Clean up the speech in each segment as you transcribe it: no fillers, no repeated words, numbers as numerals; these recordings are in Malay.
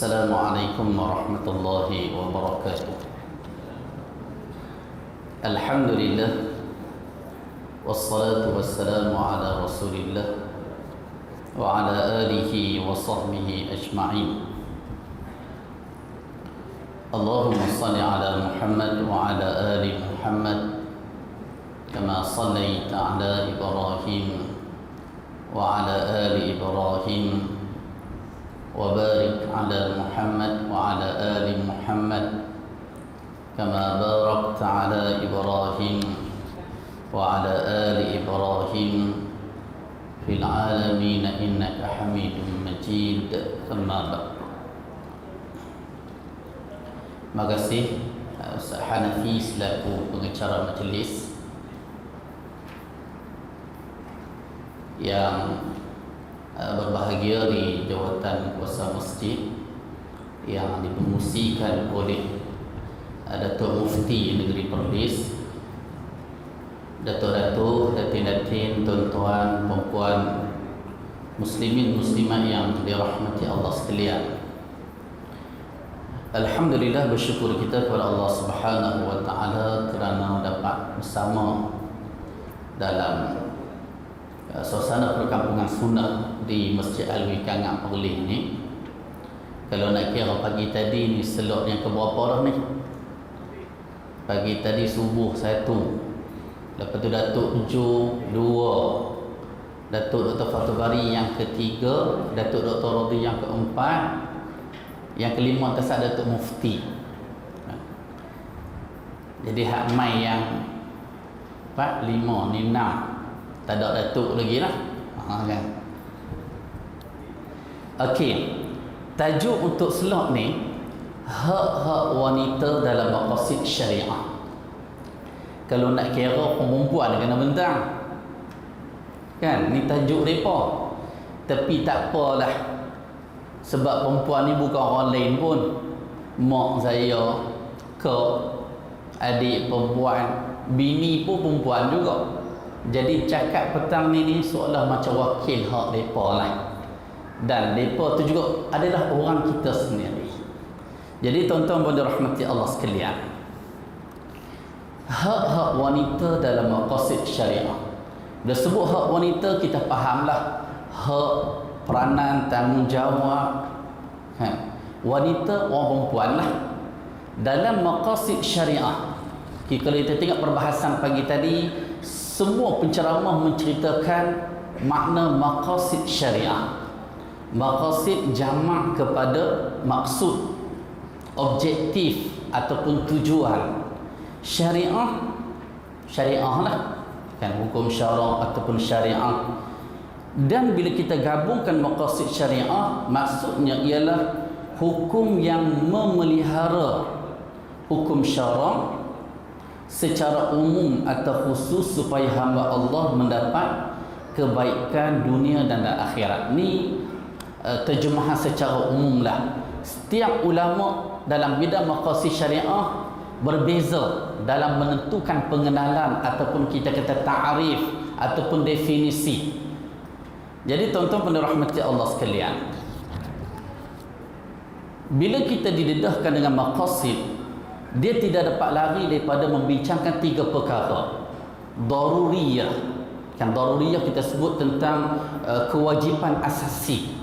Assalamualaikum warahmatullahi wabarakatuh. Alhamdulillah, wassalatu wassalamu ala rasulillah wa ala alihi wa sahbihi ajma'in. Allahumma salli ala Muhammad wa ala ali Muhammad kama sallaita ala Ibrahim wa ala ali Ibrahim wa barik ala Muhammad wa ala ali Muhammad kama barakta ala Ibrahim wa ala ali Ibrahim fil alamin innaka Hamidum Majid. Amma ba'd. Terima kasih Ustaz Hanafi selaku pengacara majlis yang berbahagia di jawatan kuasa masjid yang dipromosikan oleh Datuk Mufti Negeri Perlis, Datuk-datuk, datin-datin, tuan-tuan, puan-puan, muslimin muslimat yang dirahmati Allah sekalian. Alhamdulillah, bersyukur kita kepada Allah Subhanahu wa taala kerana dapat bersama dalam suasana perkampungan sunnah di Masjid Al-Wikangan Perlis ni. Kalau nak kira pagi tadi ni slot yang keberapa dah ni? Pagi tadi subuh 1, lepas tu Datuk Ju 2, Datuk Dr. Fatul Bari yang ketiga, Datuk Dr. Radhi yang keempat, yang kelima tersak Datuk Mufti. Jadi hak mai yang 4, 5 ni 6, tak ada Datuk lagi lah. Kan? Okey, tajuk untuk slot ni hak-hak wanita dalam maqasid syariah. Kalau nak kira perempuan kena bentang kan, ni tajuk mereka. Tapi tak apalah, sebab perempuan ni bukan orang lain pun. Mak saya ke adik perempuan, bini pun perempuan juga. Jadi cakap petang ni seolah macam wakil hak mereka lah. Dan mereka tu juga adalah orang kita sendiri. Jadi tuan-tuan dan rahmati Allah sekalian, hak-hak wanita dalam maqasid syariah. Bila sebut hak wanita, kita fahamlah hak peranan tanggungjawab kan? Wanita orang perempuan lah dalam maqasid syariah. Kalau kita tengok perbahasan pagi tadi, semua penceramah menceritakan makna maqasid syariah. Maqasid jamak kepada maksud, objektif ataupun tujuan. Syariah, syariah lah kan, hukum syarak ataupun syariah. Dan bila kita gabungkan maqasid syariah, maksudnya ialah hukum yang memelihara hukum syarak secara umum atau khusus supaya hamba Allah mendapat kebaikan dunia dan akhirat. Ni terjemahan secara umum lah. Setiap ulama dalam bidang maqasid syariah berbeza dalam menentukan pengenalan ataupun kita kata ta'rif ataupun definisi. Jadi tuan-tuan dan rahmati Allah sekalian, bila kita didedahkan dengan maqasid, dia tidak dapat lari daripada membincangkan 3 perkara. Daruriyah, kan, daruriyah kita sebut tentang kewajipan asasi.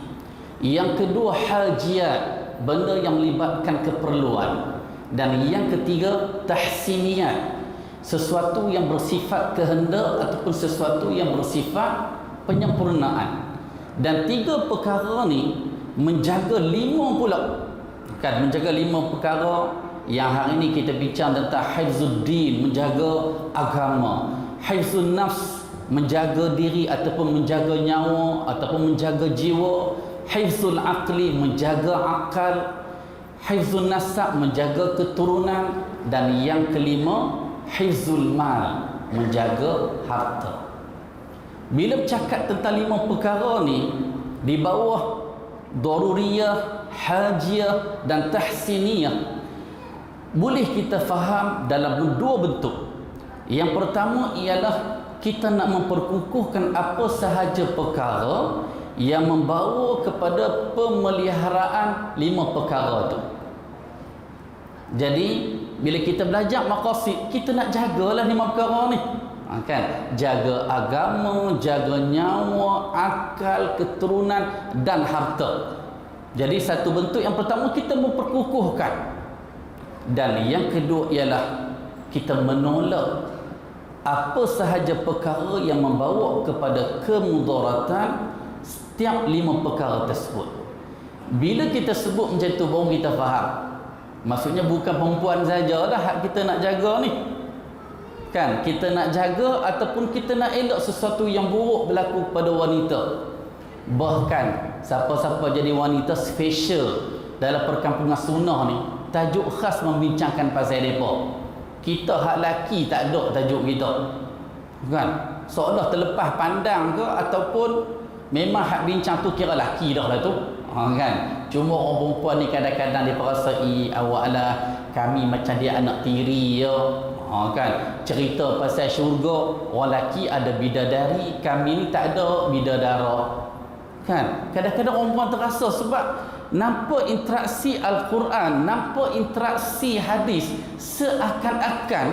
Yang kedua, hajiat, benda yang melibatkan keperluan. Dan yang ketiga, tahsiniyat, sesuatu yang bersifat kehendak ataupun sesuatu yang bersifat penyempurnaan. Dan 3 perkara ni menjaga 5 pula, kan, menjaga 5 perkara. Yang hari ini kita bincang tentang hifzuddin, menjaga agama, hifzun nafs, menjaga diri ataupun menjaga nyawa ataupun menjaga jiwa, hifzul aqli, menjaga akal, hifzun nasab, menjaga keturunan, dan yang kelima hifzul mal, menjaga harta. Bila bercakap tentang 5 perkara ni, di bawah daruriyah, hajiyah dan tahsiniyah, boleh kita faham dalam 2 bentuk. Yang pertama ialah kita nak memperkukuhkan apa sahaja perkara yang membawa kepada pemeliharaan 5 perkara tu. Jadi bila kita belajar maqasid, kita nak jagalah 5 perkara ni. Kan? Jaga agama, jaga nyawa, akal, keturunan dan harta. Jadi satu bentuk yang pertama kita memperkukuhkan. Dan yang kedua ialah kita menolak apa sahaja perkara yang membawa kepada kemudaratan setiap 5 perkara tersebut. Bila kita sebut macam tu baru kita faham. Maksudnya bukan perempuan saja dah hak kita nak jaga ni. Kan? Kita nak jaga ataupun kita nak elak sesuatu yang buruk berlaku pada wanita. Bahkan siapa-siapa jadi wanita special dalam perkampungan sunnah ni, tajuk khas membincangkan pasal mereka. Kita hak laki tak ada tajuk kita. Kan? Seolah terlepas pandang ke ataupun memang hak bincang tu kira laki dah lah tu. Kan? Cuma orang perempuan ni kadang-kadang dia perasai awaklah kami macam dia anak tiri ya. Kan? Cerita pasal syurga, orang lelaki ada bidadari, kami ni tak ada bidadara. Kan? Kadang-kadang orang perempuan terasa sebab nampak interaksi Al-Quran, nampak interaksi hadis seakan-akan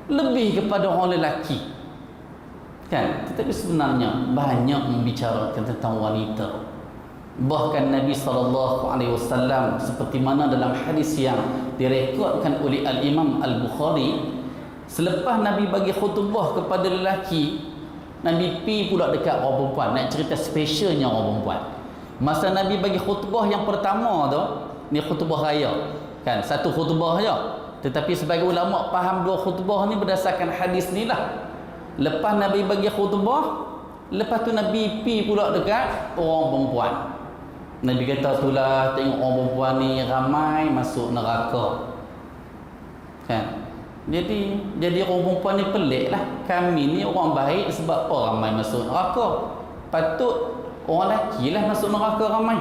lebih kepada orang lelaki. Kan? Tetapi sebenarnya banyak membicarakan tentang wanita. Bahkan Nabi SAW seperti mana dalam hadis yang direkodkan oleh Al-Imam Al-Bukhari, selepas Nabi bagi khutbah kepada lelaki, Nabi pi pula dekat orang perempuan, nak cerita specialnya orang perempuan. Masa Nabi bagi khutbah yang pertama tu, ni khutbah raya, kan? Satu khutbah je. Tetapi sebagai ulama faham 2 khutbah ni berdasarkan hadis ni lah. Lepas Nabi bagi khutbah, lepas tu Nabi pi pula dekat orang perempuan. Nabi kata itulah, tengok orang perempuan ni ramai masuk neraka. Kan? Jadi orang perempuan ni pelik lah. Kami ni orang baik sebab apa ramai masuk neraka? Patut orang lelaki lah masuk neraka ramai.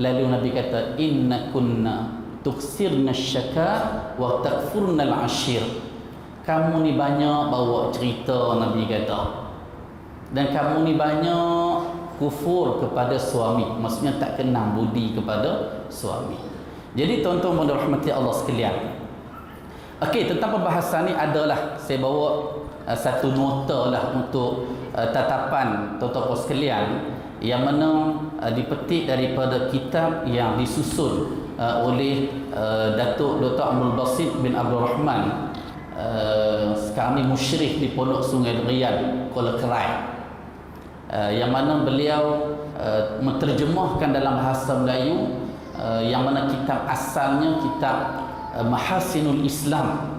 Lalu Nabi kata, inna kunna tuksirna syaka wa takfurna al-ashir. Kamu ni banyak bawa cerita, Nabi kata. Dan kamu ni banyak kufur kepada suami. Maksudnya tak kenang budi kepada suami. Jadi tuan-tuan dan rahmati Allah sekalian. Okey, tentang pembahasan ni adalah saya bawa satu nota lah untuk tatapan tuan-tuan sekalian yang mana dipetik daripada kitab yang disusun oleh Datuk Dr. Abdul Basit bin Abdul Rahman, sekarang ni musyrif di Pondok Sungai Durian, Kuala Kerai, yang mana beliau menterjemahkan dalam bahasa Melayu, yang mana kitab asalnya kitab Mahasinul Islam,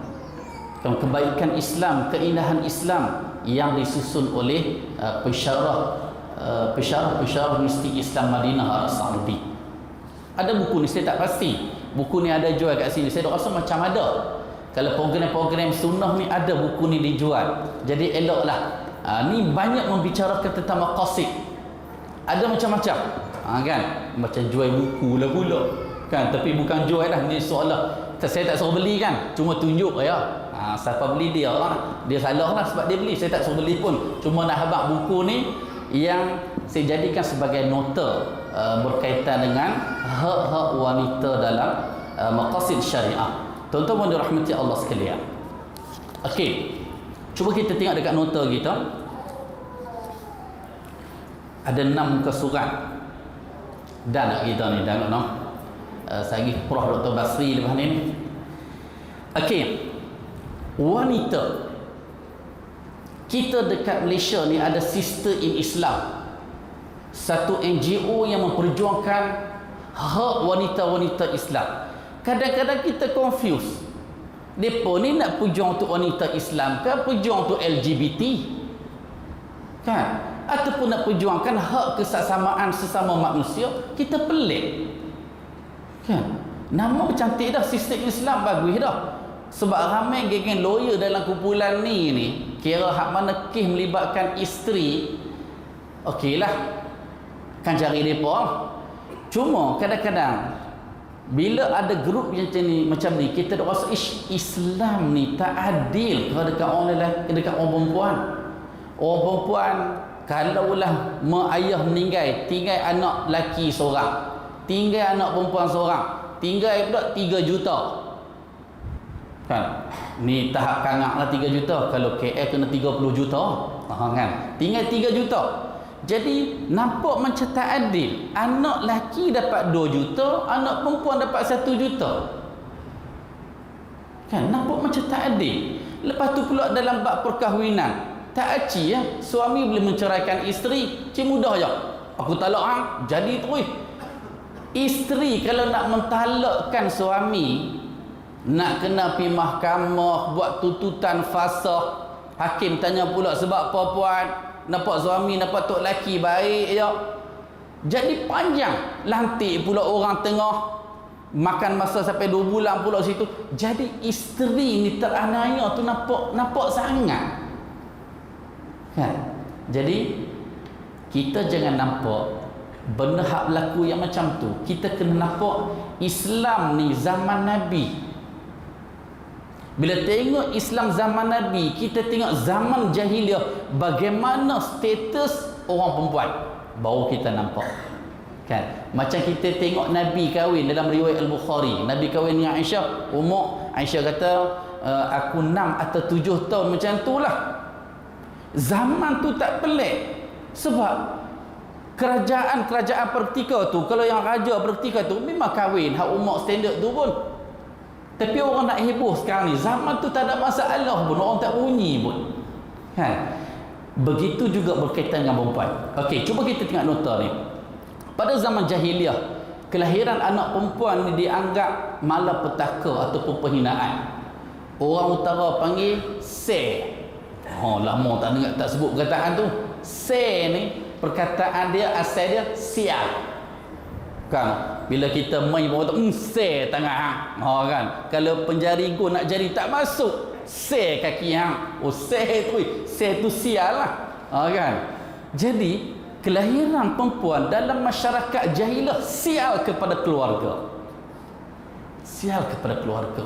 kebaikan Islam, keindahan Islam, yang disusun oleh pensyarah mistik Islam Madinah Al-Sa'udi. Ada buku ni, saya tak pasti buku ni ada jual kat sini, saya rasa macam ada. Kalau program-program sunnah ni ada buku ni dijual, jadi eloklah. Ni banyak membicarakan tentang maqasid, ada macam-macam. Kan? Macam jual buku lah pula, kan? Tapi bukan jual lah, ni soalan saya tak suruh beli, kan? Cuma tunjuk ya. Siapa beli dia lah, dia salah lah sebab dia beli. Saya tak suruh beli pun, cuma nak habaq buku ni yang saya jadikan sebagai nota berkaitan dengan hak-hak wanita dalam maqasid syariah. Tuan-tuan dan rahmati Allah sekalian. Okey, cuba kita tengok dekat nota kita. Ada 6 muka surat. Dan nak kita ni tengok no. Saya pergi Prof Dr. Basri lepas ni. Okey. Wanita. Kita dekat Malaysia ni ada Sister in Islam. Satu NGO yang memperjuangkan hak wanita-wanita Islam. Kadang-kadang kita confuse. Depa ni nak perjuang untuk wanita Islam ke perjuang untuk LGBT? Kan? Ataupun nak perjuangkan hak kesesamaan sesama manusia? Kita pelik. Kan? Nama cantik dah, Sister Islam bagus dah. Sebab ramai geng-geng lawyer dalam kumpulan ni kira hak mana kes melibatkan isteri, okeylah, kan cari mereka. Cuma kadang-kadang bila ada grup yang macam ni, kita rasa Islam ni tak adil dekat orang lelaki, dekat orang perempuan. Orang perempuan kalaulah mak ayah meninggal, tinggal anak lelaki seorang, tinggal anak perempuan seorang, tinggal pula 3 juta. Kan? Ni tahap kangak lah 3 juta. Kalau KL kena 30 juta. Kan? Tinggal 3 juta. Jadi nampak macam tak adil. Anak lelaki dapat 2 juta, anak perempuan dapat 1 juta. Kan? Nampak macam tak adil. Lepas tu pula dalam bab perkahwinan, tak aci ya. Suami boleh menceraikan isteri, cik mudah je. Aku talak hang, jadi terus. Isteri kalau nak mentalakkan suami, nak kena pergi mahkamah, buat tuntutan fasakh. Hakim tanya pula sebab apa puan? Nampak suami, nampak tok laki baik je. Jadi panjang. Lantik pula orang tengah. Makan masa sampai 2 bulan pula situ. Jadi isteri ni teraniaya tu nampak sangat. Kan? Jadi kita jangan nampak benda hak berlaku yang macam tu. Kita kena nampak Islam ni zaman Nabi. Bila tengok Islam zaman Nabi, kita tengok zaman jahiliah, bagaimana status orang perempuan, baru kita nampak. Kan? Macam kita tengok Nabi kahwin dalam riwayat Al-Bukhari. Nabi kahwin dengan Aisyah, umur Aisyah kata aku 6 atau 7 tahun, macam tu lah. Zaman tu tak pelik. Sebab kerajaan-kerajaan pertika tu, kalau yang raja pertika tu memang kahwin hak umur standard tu pun. Tapi orang nak heboh sekarang ni, zaman tu tak ada masalah pun, orang tak bunyi pun. Kan? Begitu juga berkaitan dengan perempuan. Okey, cuba kita tengok nota ni. Pada zaman jahiliah, kelahiran anak perempuan ni dianggap malapetaka ataupun penghinaan. Orang utara panggil se. Oh, lama tak dengar, tak sebut perkataan tu. Se ni perkataan dia, asal dia sial. Kan? Bila kita main bawa tu se tangan hang. Kan? Kalau penjari gua nak jari tak masuk, se kaki hang. Oh, se tu sial lah. Kan? Jadi kelahiran perempuan dalam masyarakat jahiliah sial kepada keluarga. Sial kepada keluarga.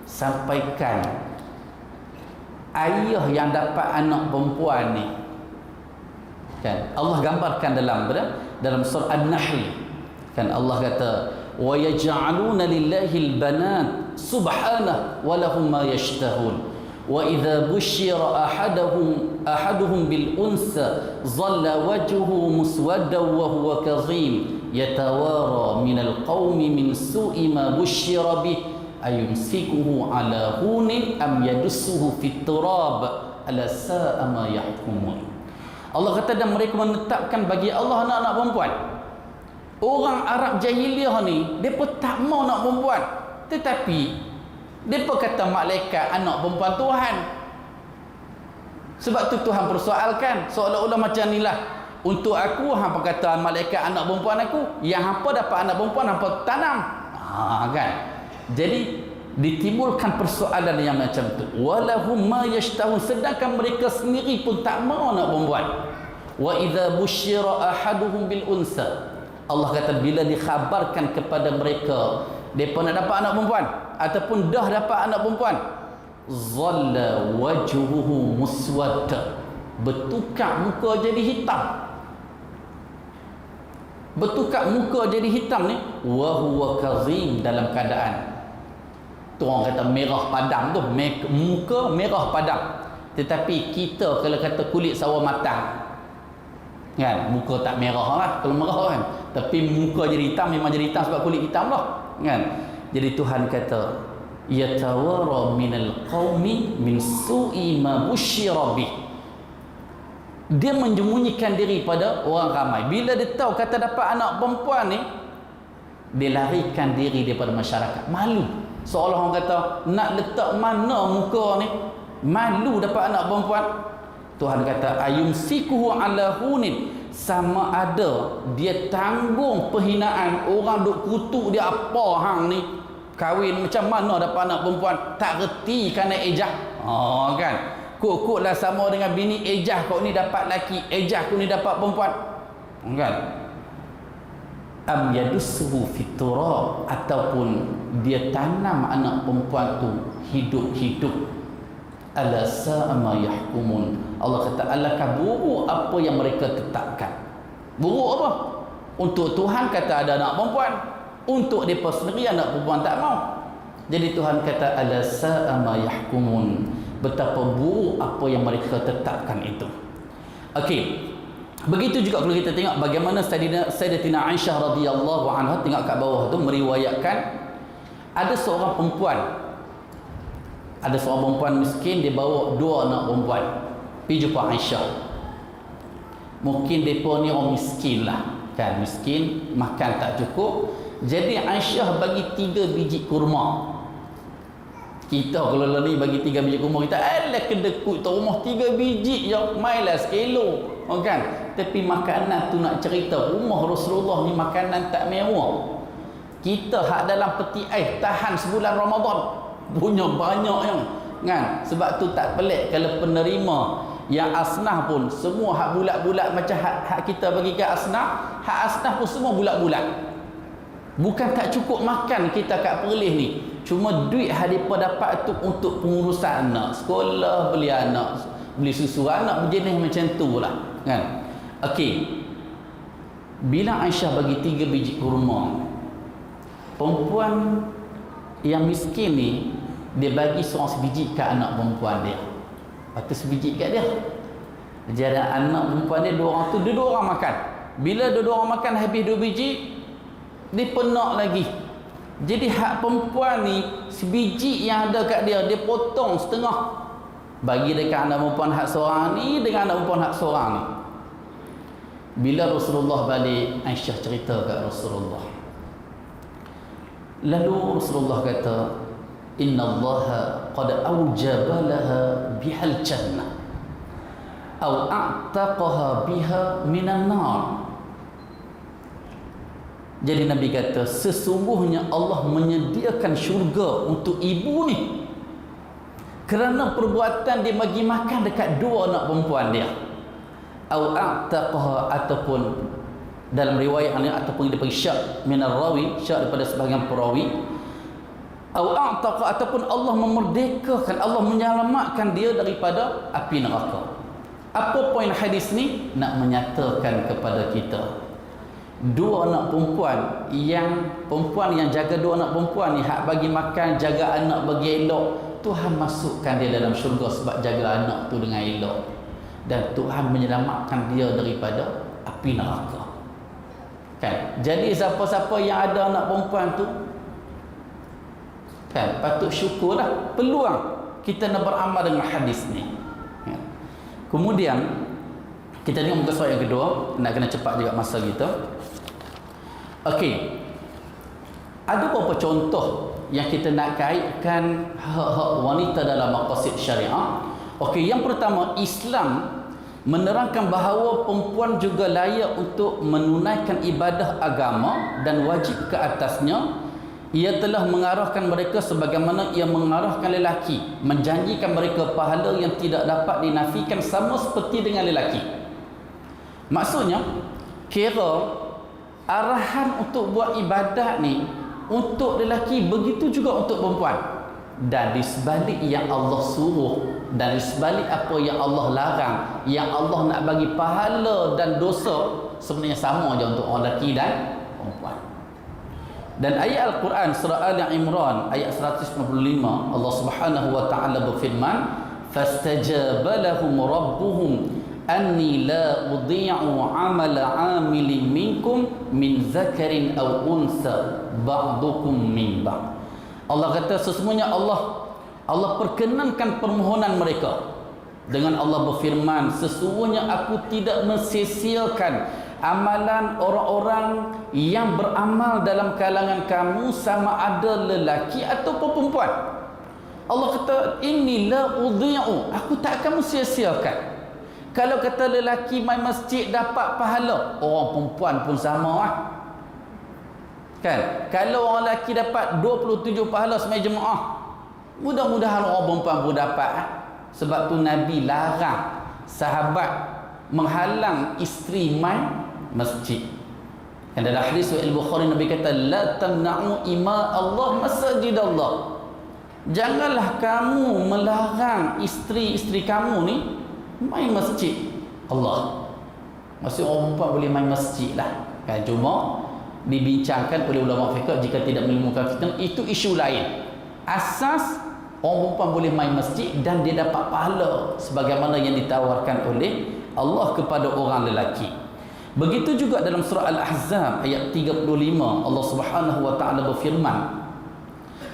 Sampaikan ayah yang dapat anak perempuan ni, kan, Allah gambarkan dalam surah An-Nahl. Kan Allah kata, wa yaj'aluna lillahi al-banat subhanahu wa lahum ma yashtahun wa idza busyira ahaduhum bil unsa dhalla wajhuhu muswaddan wa huwa kadhim yatawara min al-qaumi min su'i ma busyira bih ayumsikuhu ala hunin am yadussuhu fit turab ala sa'a ma yahkumun. Allah kata, dan mereka menetapkan bagi Allah anak-anak perempuan. Orang Arab jahiliah ni, mereka tak mau nak perempuan, tetapi mereka kata malaikat anak perempuan Tuhan. Sebab tu Tuhan persoalkan, seolah-olah macam ni lah, untuk aku hampa kata malaikat anak perempuan aku, yang hampa dapat anak perempuan hampa tanam. Kan? Jadi ditimbulkan persoalan yang macam tu. Walahum ma yashtahun, sedangkan mereka sendiri pun tak mau nak perempuan. Wa idza busyira ahaduhum bil unsa, Allah kata bila dikhabarkan kepada mereka mereka nak dapat anak perempuan ataupun dah dapat anak perempuan, zalla wajhuhu muswadda, bertukar muka jadi hitam. Bertukar muka jadi hitam ni, wa huwa kazim, dalam keadaan tu orang kata merah padam tu, muka merah padam. Tetapi kita kalau kata kulit sawo matang, kan, muka tak merah lah kalau merah kan, tapi muka jadi hitam, memang jadi hitam sebab kulit hitam lah, kan. Jadi Tuhan kata yatawara minal qaumi min su'i ma busyira bih, dia menyembunyikan diri pada orang ramai. Bila dia tahu kata dapat anak perempuan ni, dia larikan diri daripada masyarakat, malu. Seolah orang kata nak letak mana muka ni, malu dapat anak perempuan. Tuhan kata ayumsikuhu ala hunin, sama ada dia tanggung penghinaan orang duk kutuk dia, apa hang ni kahwin macam mana dapat anak perempuan, tak reti kerana ejah. Kan, kok lah sama dengan bini ejah, kau ni dapat laki, ejah kau ni dapat perempuan, kan. Am yadussuhu fiturab, ataupun dia tanam anak perempuan tu hidup-hidup ala sa'a ma yahkumun. Allah kata alakah buruk apa yang mereka tetapkan. Buruk apa? Untuk Tuhan kata ada anak perempuan, untuk mereka sendiri anak perempuan tak mau. Jadi Tuhan kata ala sa'a ma yahkumun, betapa buruk apa yang mereka tetapkan itu. Okey. Begitu juga kalau kita tengok bagaimana Sayyidatina Aisyah radhiyallahu anha, tengok kat bawah tu meriwayatkan ada seorang perempuan miskin, dia bawa 2 anak perempuan pergi jumpa Aisyah. Mungkin mereka ni orang miskin lah kan, miskin, makan tak cukup. Jadi Aisyah bagi 3 biji kurma. Kita kalau ni bagi 3 biji kurma, kita alah kedekut tu rumah 3 biji je, mailah sekilo, kan? Tapi makanan tu nak cerita, rumah Rasulullah ni makanan tak mewah. Kita hak dalam peti ais tahan sebulan Ramadan, punya banyak yang kan. Sebab tu tak pelik kalau penerima yang asnah pun semua hak bulat-bulat macam hak kita bagi ke asnah, hak asnah pun semua bulat-bulat. Bukan tak cukup makan kita kat Perlis ni, cuma duit hadipa dapat tu untuk pengurusan anak, sekolah, beli anak, beli susu anak, berjenis macam tu lah kan. Okey, bila Aisyah bagi 3 biji kurma, perempuan yang miskin ni dia bagi seorang sebiji kat anak perempuan dia, lepas tu sebiji kat dia. Jadi anak perempuan dia 2 orang tu, dia 2 orang makan. Bila 2 orang makan habis 2 biji, dia penak lagi. Jadi hak perempuan ni, sebiji yang ada kat dia, dia potong setengah, bagi dekat anak perempuan hak seorang ni dengan anak perempuan hak seorang ni. Bila Rasulullah balik, Aisyah cerita kat Rasulullah. Lalu Rasulullah kata, inna Allaha qad awjaba laha bihal jannah aw a'taqaha biha minan nar. Jadi Nabi kata, sesungguhnya Allah menyediakan syurga untuk ibu ni kerana perbuatan dia bagi makan dekat 2 anak perempuan dia. Aw a'taqaha, ataupun dalam riwayat ini, ataupun dia panggil syak minar rawi, syak daripada sebahagian perawi. Aw a'taqa, ataupun Allah memerdekakan, Allah menyelamatkan dia daripada api neraka. Apa poin hadis ni? Nak menyatakan kepada kita, 2 anak perempuan yang jaga 2 anak perempuan ni, hak bagi makan, jaga anak bagi elok, Tuhan masukkan dia dalam syurga sebab jaga anak tu dengan elok, dan Tuhan menyelamatkan dia daripada api neraka kan. Jadi siapa-siapa yang ada anak perempuan tu kan, patut syukurlah, peluang kita nak beramal dengan hadis ni kan. Kemudian kita tengok muka surat yang kedua, nak kena cepat juga masa kita. Okey, ada beberapa contoh yang kita nak kaitkan hak-hak wanita dalam maqasid syariah. Okey, yang pertama, Islam menerangkan bahawa perempuan juga layak untuk menunaikan ibadah agama dan wajib ke atasnya. Ia telah mengarahkan mereka sebagaimana ia mengarahkan lelaki, menjanjikan mereka pahala yang tidak dapat dinafikan sama seperti dengan lelaki. Maksudnya, kira arahan untuk buat ibadat ni untuk lelaki, begitu juga untuk perempuan. Dan di sebalik yang Allah suruh, dan di sebalik apa yang Allah larang, yang Allah nak bagi pahala dan dosa, sebenarnya sama je untuk orang lelaki dan perempuan. Dan ayat Al-Quran surah Al-Imran ayat 155, Allah Subhanahu wa taala berfirman, fastajaba lahum rabbuhum anni la udhi'u 'amala 'amilin minkum min zakarin aw unsa ba'dukum min ba'd. Allah kata, sesungguhnya Allah perkenankan permohonan mereka dengan Allah berfirman, sesungguhnya aku tidak mensia-siakan amalan orang-orang yang beramal dalam kalangan kamu, sama ada lelaki atau perempuan. Allah kata, inni la udhi'u, aku tak akan mensia-siakan. Kalau kata lelaki main masjid dapat pahala, orang perempuan pun sama lah kan. Kalau orang lelaki dapat 27 pahala semai jemaah, mudah-mudahan orang perempuan pun dapat. Sebab tu Nabi larang sahabat menghalang isteri main masjid. Dan dalam hadis Sahih Bukhari, Nabi kata, la tamna'u ima Allah masjid Allah. Janganlah kamu melarang isteri-isteri kamu ni main masjid. Allah. Maksud orang perempuan boleh main masjid lah. Kan, cuma dibincangkan oleh ulama fiqh jika tidak menimbulkan fitnah, itu isu lain. Asas orang perempuan boleh main masjid dan dia dapat pahala sebagaimana yang ditawarkan oleh Allah kepada orang lelaki. Begitu juga dalam surah Al-Ahzab ayat 35, Allah Subhanahu wa taala berfirman,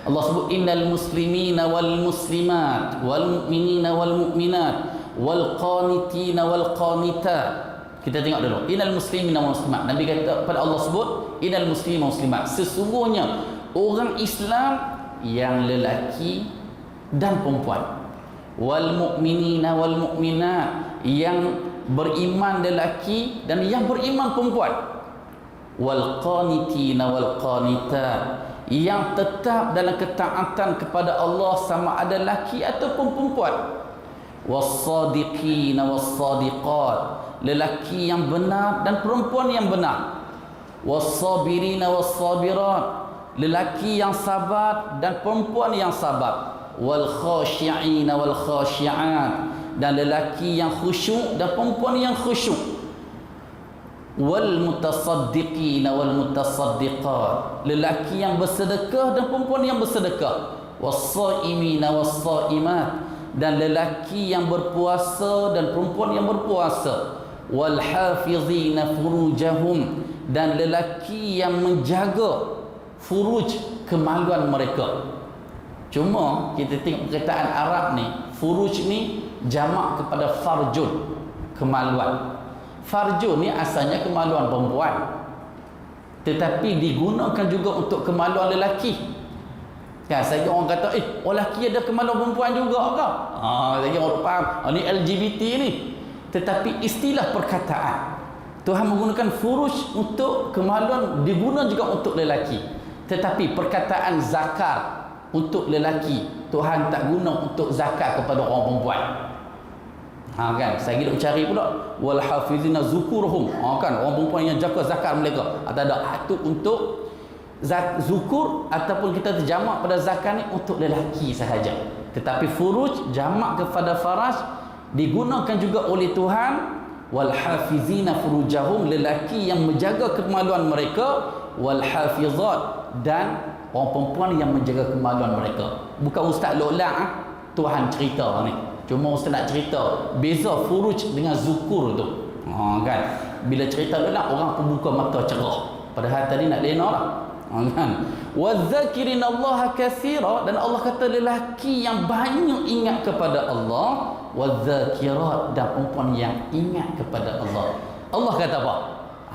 Allah sebut innal muslimina wal muslimat wal mu'minina wal mu'minat wal qanitina wal qanitat. Kita tengok dulu, innal muslimina wal muslimat. Nabi kata pada Allah sebut innal muslimina wal muslimat, sesungguhnya orang Islam yang lelaki dan perempuan, wal mu'minina wal mu'minat, yang beriman lelaki dan yang beriman perempuan, wal qanitina wal qanitat, yang tetap dalam ketaatan kepada Allah sama ada lelaki ataupun perempuan, was-sadiqina was-sadiqat, lelaki yang benar dan perempuan yang benar, was-sabirina was-sabirat, lelaki yang sabar dan perempuan yang sabar, wal khashi'ina wal khashi'at, dan lelaki yang khusyuk dan perempuan yang khusyuk, wal mutasaddiqina wal mutasaddiqat, lelaki yang bersedekah dan perempuan yang bersedekah, was-saimina was-saimat, dan lelaki yang berpuasa dan perempuan yang berpuasa, wal hafizina furujahum, dan lelaki yang menjaga furuj, kemaluan mereka. Cuma kita tengok perkataan Arab ni, furuj ni jamak kepada farjun, kemaluan. Farjun ni asalnya kemaluan perempuan, tetapi digunakan juga untuk kemaluan lelaki. Kan, saya orang kata, orang lelaki ada kemaluan perempuan juga ke? Saya orang faham, ni LGBT ni. Tetapi istilah perkataan, Tuhan menggunakan furuj untuk kemaluan, digunakan juga untuk lelaki. Tetapi perkataan zakar untuk lelaki, Tuhan tak guna untuk zakat kepada orang perempuan. Kan, saya nak cari pula wal hafizina zukurhum. Kan, orang perempuan yang jaga zakat mereka. Tak ada, itu untuk zukur, ataupun kita terjamak pada zakat ni untuk lelaki sahaja. Tetapi furuj jamak kepada faraj digunakan juga oleh Tuhan, wal hafizina furujahum, lelaki yang menjaga kemaluan mereka, wal hafizat, dan orang perempuan yang menjaga kemaluan mereka. Bukan Ustaz Lola, Tuhan cerita ni. Cuma Ustaz nak cerita beza furuj dengan zukur tu. Kan, bila cerita Lola, orang pun buka mata cerah. Padahal tadi nak lena lah. Kan, wadzakirin Allah katsira, dan Allah kata lelaki yang banyak ingat kepada Allah, wadzakirat, dan perempuan yang ingat kepada Allah. Allah kata apa?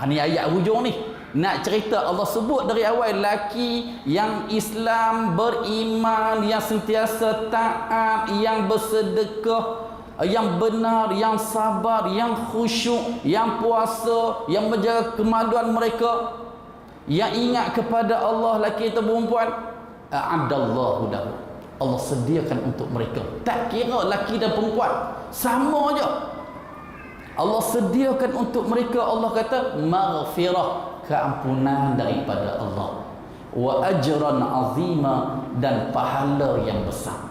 Ni ayat hujung ni. Nak cerita, Allah sebut dari awal lelaki yang Islam, beriman, yang sentiasa taat, yang bersedekah, yang benar, yang sabar, yang khusyuk, yang puasa, yang menjaga kemaluan mereka, yang ingat kepada Allah, lelaki atau perempuan, a'adallahu lahu, Allah sediakan untuk mereka. Tak kira lelaki dan perempuan, sama aja. Allah sediakan untuk mereka, Allah kata maghfirah, keampunan daripada Allah, wa ajran azima, dan pahala yang besar.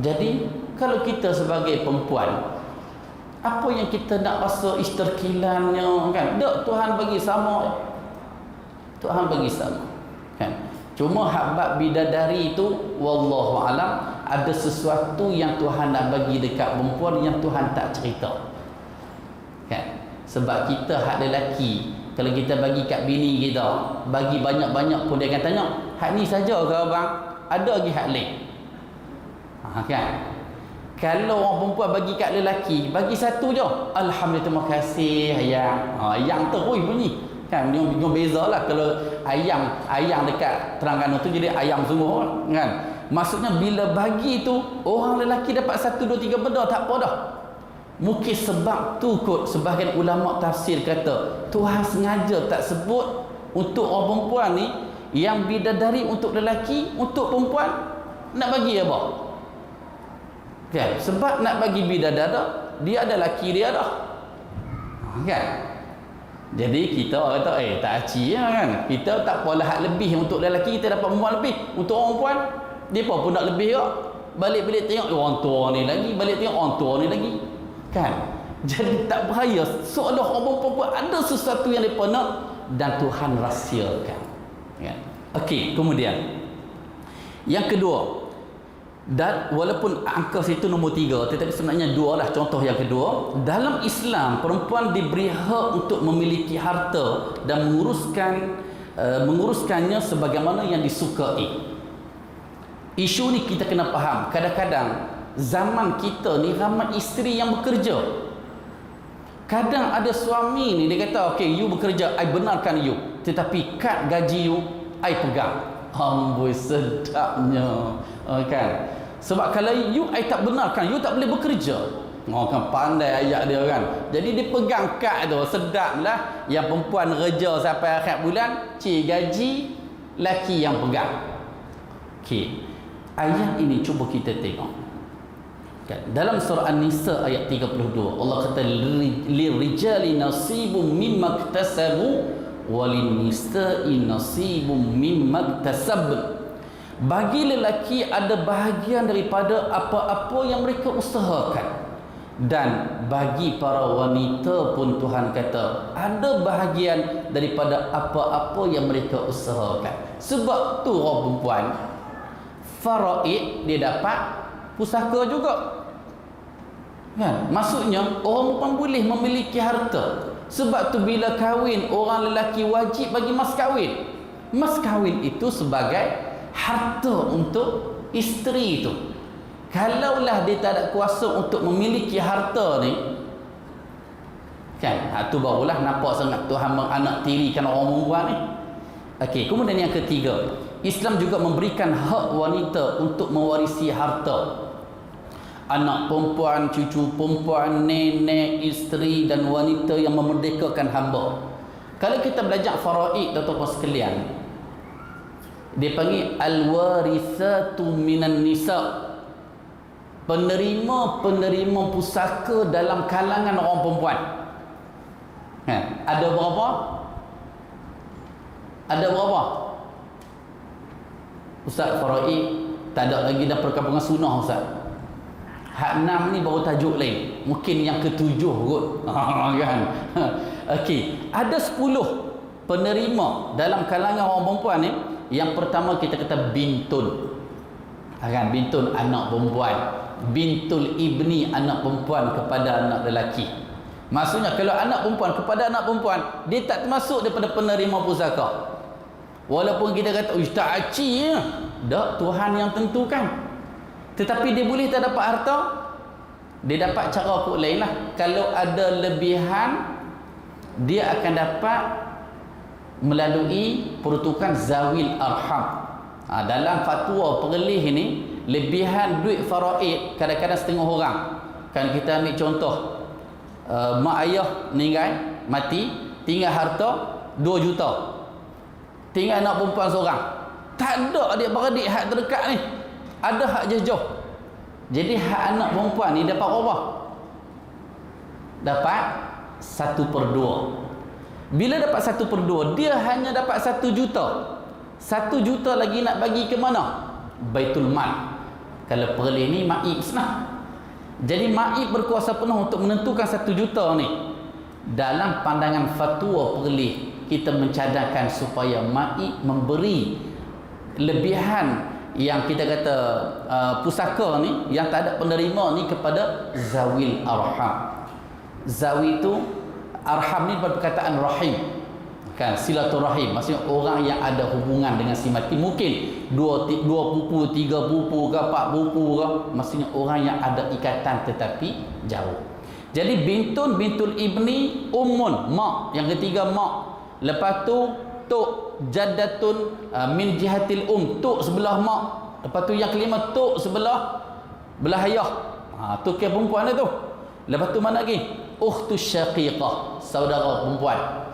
Jadi kalau kita sebagai perempuan, apa yang kita nak rasa isterkilannya, kan? Tak, Tuhan bagi sama. Tuhan bagi sama. Kan? Cuma hak bidadari itu, wallahu alam, ada sesuatu yang Tuhan nak bagi dekat perempuan yang Tuhan tak cerita. Kan? Sebab kita hak lelaki, kalau kita bagi kat bini kita, bagi banyak-banyak pun dia akan tanya, hak ni saja ke abang? Ada lagi hak lain? Kan? Kalau orang perempuan bagi kat lelaki, bagi satu je, alhamdulillah, terima kasih ayang. Ayang terus bunyi. Kan, dia beza lah. Kalau ayang dekat Terengganu tu jadi ayam semua, kan? Maksudnya bila bagi tu, orang lelaki dapat 1, 2, 3 benda, tak apa dah. Mungkin sebab tu kot sebahagian ulama tafsir kata Tuhan sengaja tak sebut untuk orang perempuan ni, yang bidadari untuk lelaki, untuk perempuan nak bagi apa? Kan? Sebab nak bagi bidadari, dia ada laki dia dah. Kan? Jadi kita kata tak aci kan. Kita tak apalah hak lebih untuk lelaki, kita dapat perempuan lebih. Untuk orang perempuan Dia pun nak lebih tak? Balik-balik tengok orang tua ni lagi, balik tengok orang tua ni lagi. Kan? Jadi tak bahaya. Seolah orang perempuan ada sesuatu yang mereka nak dan Tuhan rahsiakan. Kan? Okey, kemudian yang kedua, dan walaupun angka situ nombor 3, tetapi sebenarnya 2 lah contoh yang kedua. Dalam Islam, perempuan diberi hak untuk memiliki harta dan menguruskannya sebagaimana yang disukai. Isu ni kita kena faham. Kadang-kadang zaman kita ni ramai isteri yang bekerja. Kadang ada suami ni dia kata, okey, you bekerja, I benarkan you, tetapi kad gaji you I pegang. Amboi sedapnya. Kan? Sebab kalau you I tak benarkan, you tak boleh bekerja. Kan pandai ayat dia kan. Jadi dia pegang kad tu, sedaplah. Yang perempuan kerja sampai akhir bulan, gaji laki yang pegang. Okey. Ayat ini cuba kita tengok. Kan? Dalam surah An-Nisa ayat 32, Allah kata lirijali nasibum mimma iktasabu walin-nisa'i nasibum mimma iktasabn. Bagi lelaki ada bahagian daripada apa-apa yang mereka usahakan, dan bagi para wanita pun Tuhan kata ada bahagian daripada apa-apa yang mereka usahakan. Sebab tu orang perempuan faraid dia dapat pusaka juga. Kan? Maksudnya orang perempuan boleh memiliki harta. Sebab tu bila kahwin, orang lelaki wajib bagi mas kahwin. Mas kahwin itu sebagai harta untuk isteri itu. Kalaulah dia tak ada kuasa untuk memiliki harta ni, kan, itu barulah nampak sangat Tuhan menganak tirikan orang perempuan ni. Okey, kemudian yang ketiga, Islam juga memberikan hak wanita untuk mewarisi harta. Anak perempuan, cucu perempuan, nenek, isteri dan wanita yang memerdekakan hamba. Kalau kita belajar faraid tuan-tuan sekalian, dia panggil al-warithatu minan nisa. Penerima pusaka dalam kalangan orang perempuan. Ada berapa? Ada berapa? Ustaz, faraid tak ada lagi dah perkampungan sunnah Ustaz. Hak 6 ni baru tajuk lain. Mungkin yang ke-7 kot. Kan? Okey, ada 10 penerima dalam kalangan orang perempuan ni. Yang pertama kita kata bintun. Kan, bintun anak perempuan. Bintul ibni anak perempuan kepada anak lelaki. Maksudnya kalau anak perempuan kepada anak perempuan, dia tak termasuk daripada penerima pusaka. Walaupun kita kata ustaz aci ya, dak Tuhan yang tentukan. Tetapi dia boleh tak dapat harta? Dia dapat cara kot lain lah. Kalau ada lebihan, dia akan dapat melalui peruntukan zawil arham. Dalam fatwa perlih ini, lebihan duit faraid kadang-kadang setengah orang. Kan kita ambil contoh, mak ayah meninggal, mati, tinggal harta 2 juta. Tinggal anak perempuan seorang. Tak ada adik-beradik hak terdekat ni. Ada hak jauh. Jadi hak anak perempuan ni dapat berapa? Dapat 1/2. Bila dapat 1/2, dia hanya dapat 1 juta. 1 juta lagi nak bagi ke mana? Baitul Mal. Kalau perlih ni maib senang. Jadi maib berkuasa penuh untuk menentukan 1 juta ni. Dalam pandangan fatwa perlih, kita mencadangkan supaya maib memberi lebihan yang kita kata pusaka ni, yang tak ada penerima ni, kepada zawil arham. Zawi itu arham ni perkataan rahim, kan, silaturahim, maksudnya orang yang ada hubungan dengan si mati. Mungkin dua pupu, 3 pupu ke 4 pupu ke, maksudnya orang yang ada ikatan tetapi jauh. Jadi bintul ibni, ummun, mak. Yang ketiga mak. Lepas tu tok, jaddatun min jihatil tok sebelah mak. Lepas tu yang kelima tok sebelah belah ayah. Tu ke perempuan dia tu. Lepas tu mana lagi? Ukhtus syaqiqah, saudara perempuan.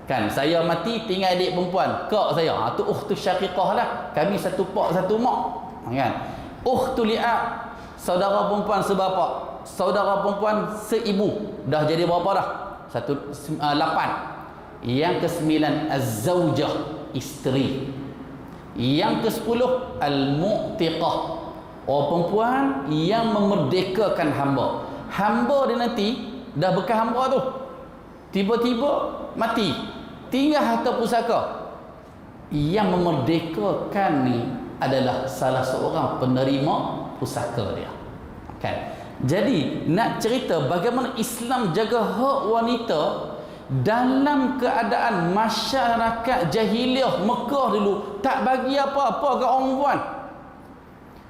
Kan, saya mati tinggal adik perempuan, kak saya. Tu ukhtus syaqiqah lah. Kami satu pak satu mak. Kan? Ukhtul li'ab, saudara perempuan sebapa. Saudara perempuan seibu. Dah jadi berapa dah? 8. Yang ke-9 az-zaujah, isteri. Yang ke-10 al-mu'tiqah, orang perempuan yang memerdekakan hamba. Hamba dia nanti dah bekas hamba tu, tiba-tiba mati, tinggal harta pusaka. Yang memerdekakan ni adalah salah seorang penerima pusaka dia, kan? Jadi nak cerita bagaimana Islam jaga hak wanita dalam keadaan masyarakat jahiliah Mekah dulu tak bagi apa-apa ke orang perempuan.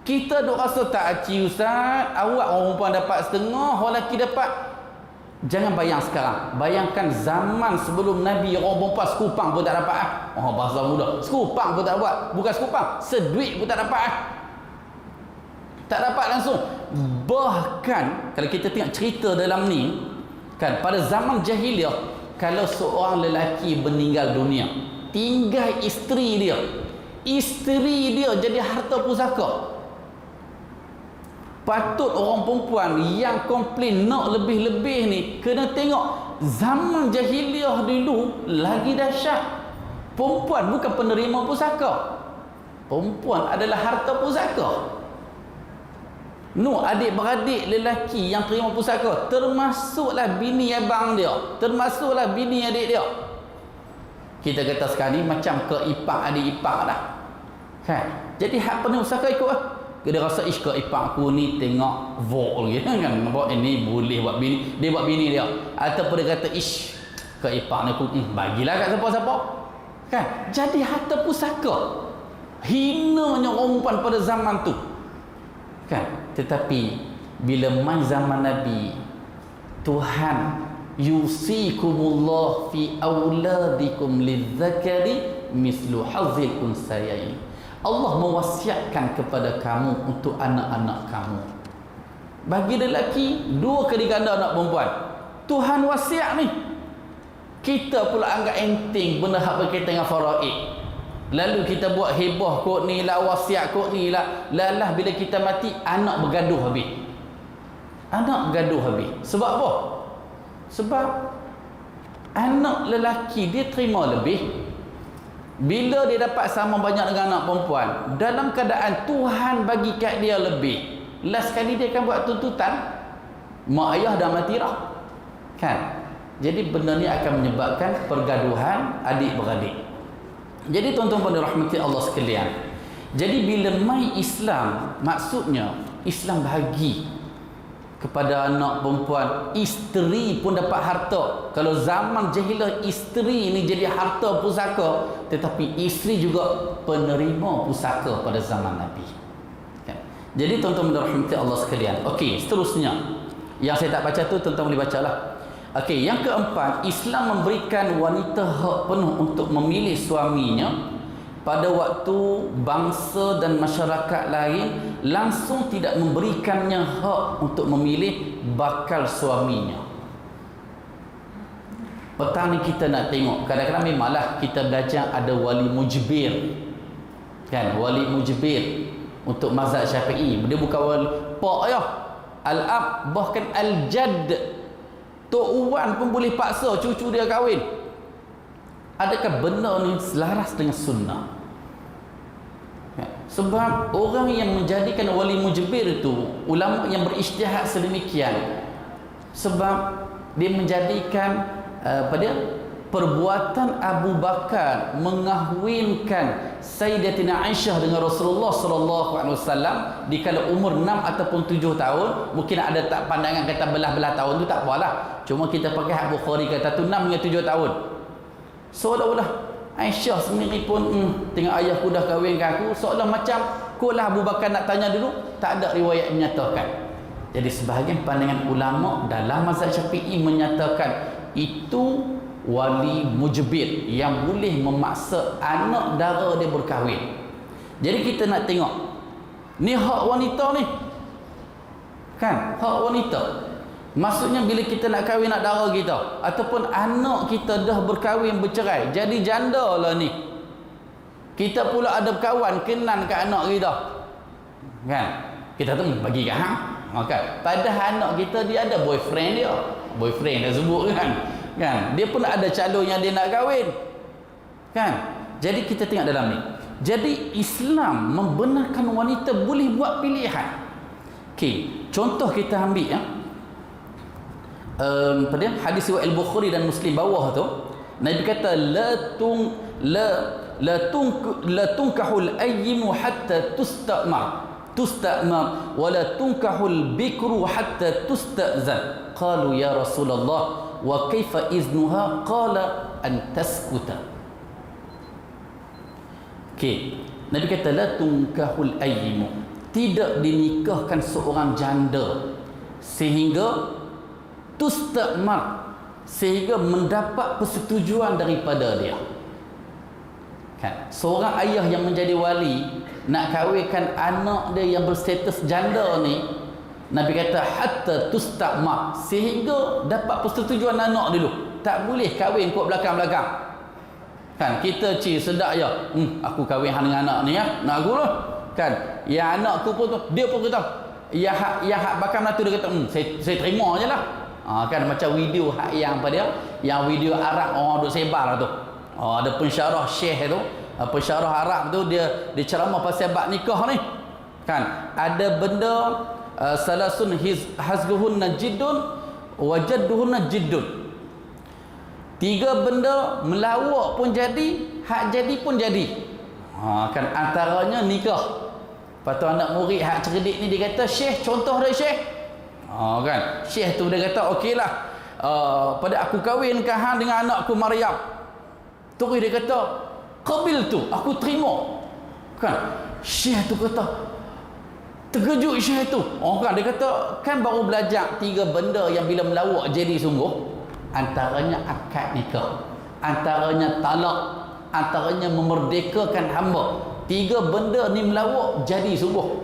Kita duk rasa tak aci ustaz, awak orang perempuan dapat setengah, orang lelaki dapat. Jangan bayang sekarang, bayangkan zaman sebelum Nabi, orang perempuan sekupang pun tak dapat. Oh, bahasa muda, sekupang pun tak dapat. Bukan sekupang, seduit pun tak dapat. Tak dapat langsung. Bahkan kalau kita tengok cerita dalam ni, kan, pada zaman jahiliah, kalau seorang lelaki meninggal dunia, tinggal isteri dia jadi harta pusaka. Patut orang perempuan yang komplain nak lebih-lebih ni kena tengok zaman jahiliah dulu lagi dahsyat. Perempuan bukan penerima pusaka, perempuan adalah harta pusaka. Adik-beradik lelaki yang terima pusaka, termasuklah bini abang dia, termasuklah bini adik dia. Kita kata sekarang ni macam ke ipar adik ipar dah, kan? Jadi hak penerima pusaka ikut lah. Dia rasa ish ke ipar aku ni tengok vok lagi, kan? Nampak ini boleh buat bini, dia buat bini dia. Ataupun dia kata ish ke ipar ni aku bagilah kat siapa-siapa, kan? Jadi harta pusaka hinanya orang perempuan pada zaman tu, kan? Tetapi bila main zaman Nabi, Tuhan yusikumullah fi auladikum lidzakari mislu hazil unsayain. Allah mewasiatkan kepada kamu untuk anak-anak kamu. Bagi lelaki 2 kali ganda anak perempuan. Tuhan wasiat ni. Kita pula anggap enteng benda hak berkaitan dengan faraid. Lalu kita buat hebah kot ni lah, wasiat kot ni lah. Lalah bila kita mati, anak bergaduh habis. Anak bergaduh habis. Sebab apa? Sebab anak lelaki dia terima lebih. Bila dia dapat sama banyak dengan anak perempuan, dalam keadaan Tuhan bagi kat dia lebih, last kali dia akan buat tuntutan, mak ayah dah mati dah, kan? Jadi benda ni akan menyebabkan pergaduhan adik-beradik. Jadi tuan-tuan pada rahmati Allah sekalian, jadi bila mai Islam, maksudnya Islam bahagi kepada anak perempuan, isteri pun dapat harta. Kalau zaman jahiliah isteri ni jadi harta pusaka, tetapi isteri juga penerima pusaka pada zaman Nabi, kan? Jadi tuan-tuan pada rahmati Allah sekalian. Okey, seterusnya yang saya tak baca tu tuan-tuan boleh bacalah. Okey, yang keempat, Islam memberikan wanita hak penuh untuk memilih suaminya pada waktu bangsa dan masyarakat lain langsung tidak memberikannya hak untuk memilih bakal suaminya. Petang ni kita nak tengok, kadang-kadang memanglah kita belajar ada wali mujbir, kan? Wali mujbir untuk mazhab Syafi'i, dia bukan wali pak ya, al-ab, bahkan al-jadd, tok Wan pun boleh paksa cucu dia kahwin. Adakah benda ni selaras dengan sunnah? Ya. Sebab orang yang menjadikan wali mujbir itu ulama yang berijtihad sedemikian, sebab dia menjadikan perbuatan Abu Bakar mengahwinkan Sayyidatina Aisyah dengan Rasulullah sallallahu alaihi wasallam di kala umur 6 ataupun 7 tahun. Mungkin ada tak pandangan kata belah-belah tahun tu tak apalah. Cuma kita pakai hadis Bukhari kata tu 6 hingga 7 tahun. Seolah-olah Aisyah sendiri pun tengok ayahku dah kahwinkan aku, seolah macam kulah Abu Bakar nak tanya dulu, tak ada riwayat menyatakan. Jadi sebahagian pandangan ulama dalam mazhab Syafi'i menyatakan itu wali mujbir yang boleh memaksa anak dara dia berkahwin. Jadi kita nak tengok ni hak wanita ni, kan? Hak wanita. Maksudnya bila kita nak kahwin anak dara kita ataupun anak kita dah berkahwin bercerai, jadi janda lah ni, kita pula ada kawan kenan ke anak kita, kan? Kita tu bagi ke hang, okay. Padahal anak kita dia ada boyfriend dia, boyfriend dah sebut kan, dia pun ada calon yang dia nak kahwin, kan? Jadi kita tengok dalam ni, Jadi Islam membenarkan wanita boleh buat pilihan. Okey, contoh kita ambil ya. Pada hadis riwayat Al-Bukhari dan Muslim bawah tu, Nabi kata la tunkahul ayyimu hatta tustamar wa la tunkahul bikru hatta tustazan. Qalu ya Rasulullah wa kaifa iznuha? Qala an taskuta. Okey, Nabi kata la tunkahul ayyimu, tidak dinikahkan seorang janda sehingga tustamar, sehingga mendapat persetujuan daripada dia. Kan? Seorang ayah yang menjadi wali nak kahwinkan anak dia yang berstatus janda ni, Nabi kata hatta tustamar, sehingga dapat persetujuan anak dulu. Tak boleh kahwin kod belakang-belakang. Kan kita sedap je. Aku kahwin dengan anak ni ya. Nak aku lah. Kan? Yang anak aku pun dia pun kata, yang bakal menantu dia kata, saya terima je lah. Kan macam video hak yang apa dia, yang video Arab orang duk sebar tu. Ada pensyarah syekh tu, pensyarah Arab tu, dia ceramah pasal bab nikah ni. Kan ada benda salasun hazluhunna jiddun wa jadduhunna jiddun. 3 benda melawak pun jadi, hak jadi pun jadi. Kan antaranya nikah. Lepas tu anak murid hak cerdik ni dia kata, syekh, contoh dia syekh. Kan syekh tu dia kata okeylah, pada aku kahwinkan hang dengan anakku Maryam. Terus dia kata qabil tu, aku terima. Kan syekh tu kata terkejut syekh tu. Kan dia kata kan baru belajar 3 benda yang bila melawak jadi sungguh. Antaranya akad nikah, antaranya talak, antaranya memerdekakan hamba. 3 benda ni melawak jadi sungguh.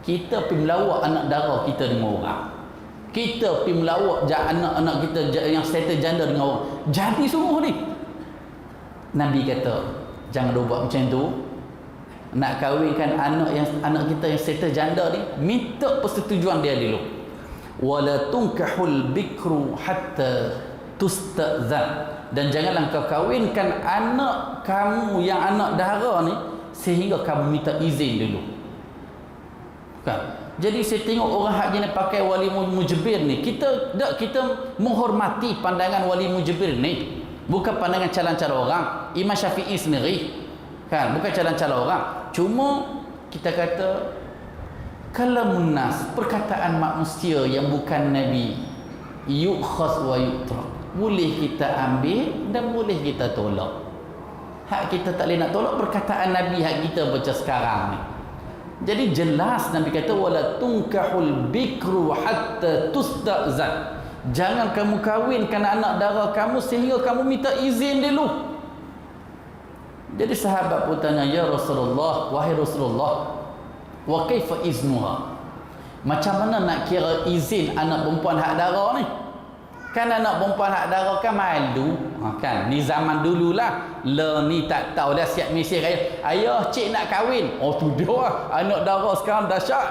Kita pergi melawak anak dara kita dengan orang, kita pergi melawak anak-anak kita yang settle janda dengan orang, jadi sungguh ni. Nabi kata jangan buat macam tu. Nak kahwinkan anak kita yang settle janda ni, minta persetujuan dia dulu. Wala tunkahul bikru hatta tustazan, dan janganlah kau kahwinkan anak kamu yang anak dara ni sehingga kamu minta izin dulu. Kan? Jadi saya tengok orang hak jenis pakai wali mujibir ni, kita menghormati pandangan wali mujibir ni, bukan pandangan calon-calon orang. Imam Syafi'i sendiri kan bukan calon-calon orang. Cuma kita kata kalamun nas, perkataan manusia yang bukan nabi, yukhas wa yutrak, boleh kita ambil dan boleh kita tolak. Hak kita tak boleh nak tolak perkataan nabi hak kita baca sekarang ni. Jadi jelas Nabi kata wala tunkahul bikru hatta tustazan, jangan kamu kahwinkan anak dara kamu sehingga kamu minta izin dulu. Jadi sahabat pun tanya, ya Rasulullah, wahai Rasulullah, wa kaifa iznuha, macam mana nak kira izin anak perempuan hak dara ni? Kan anak perempuan hak dara kan malu. Kan ni zaman dululah, ni tak tahu dah siap mesej kaya ayah cik nak kahwin. Tu dia lah. Anak dara sekarang dahsyat.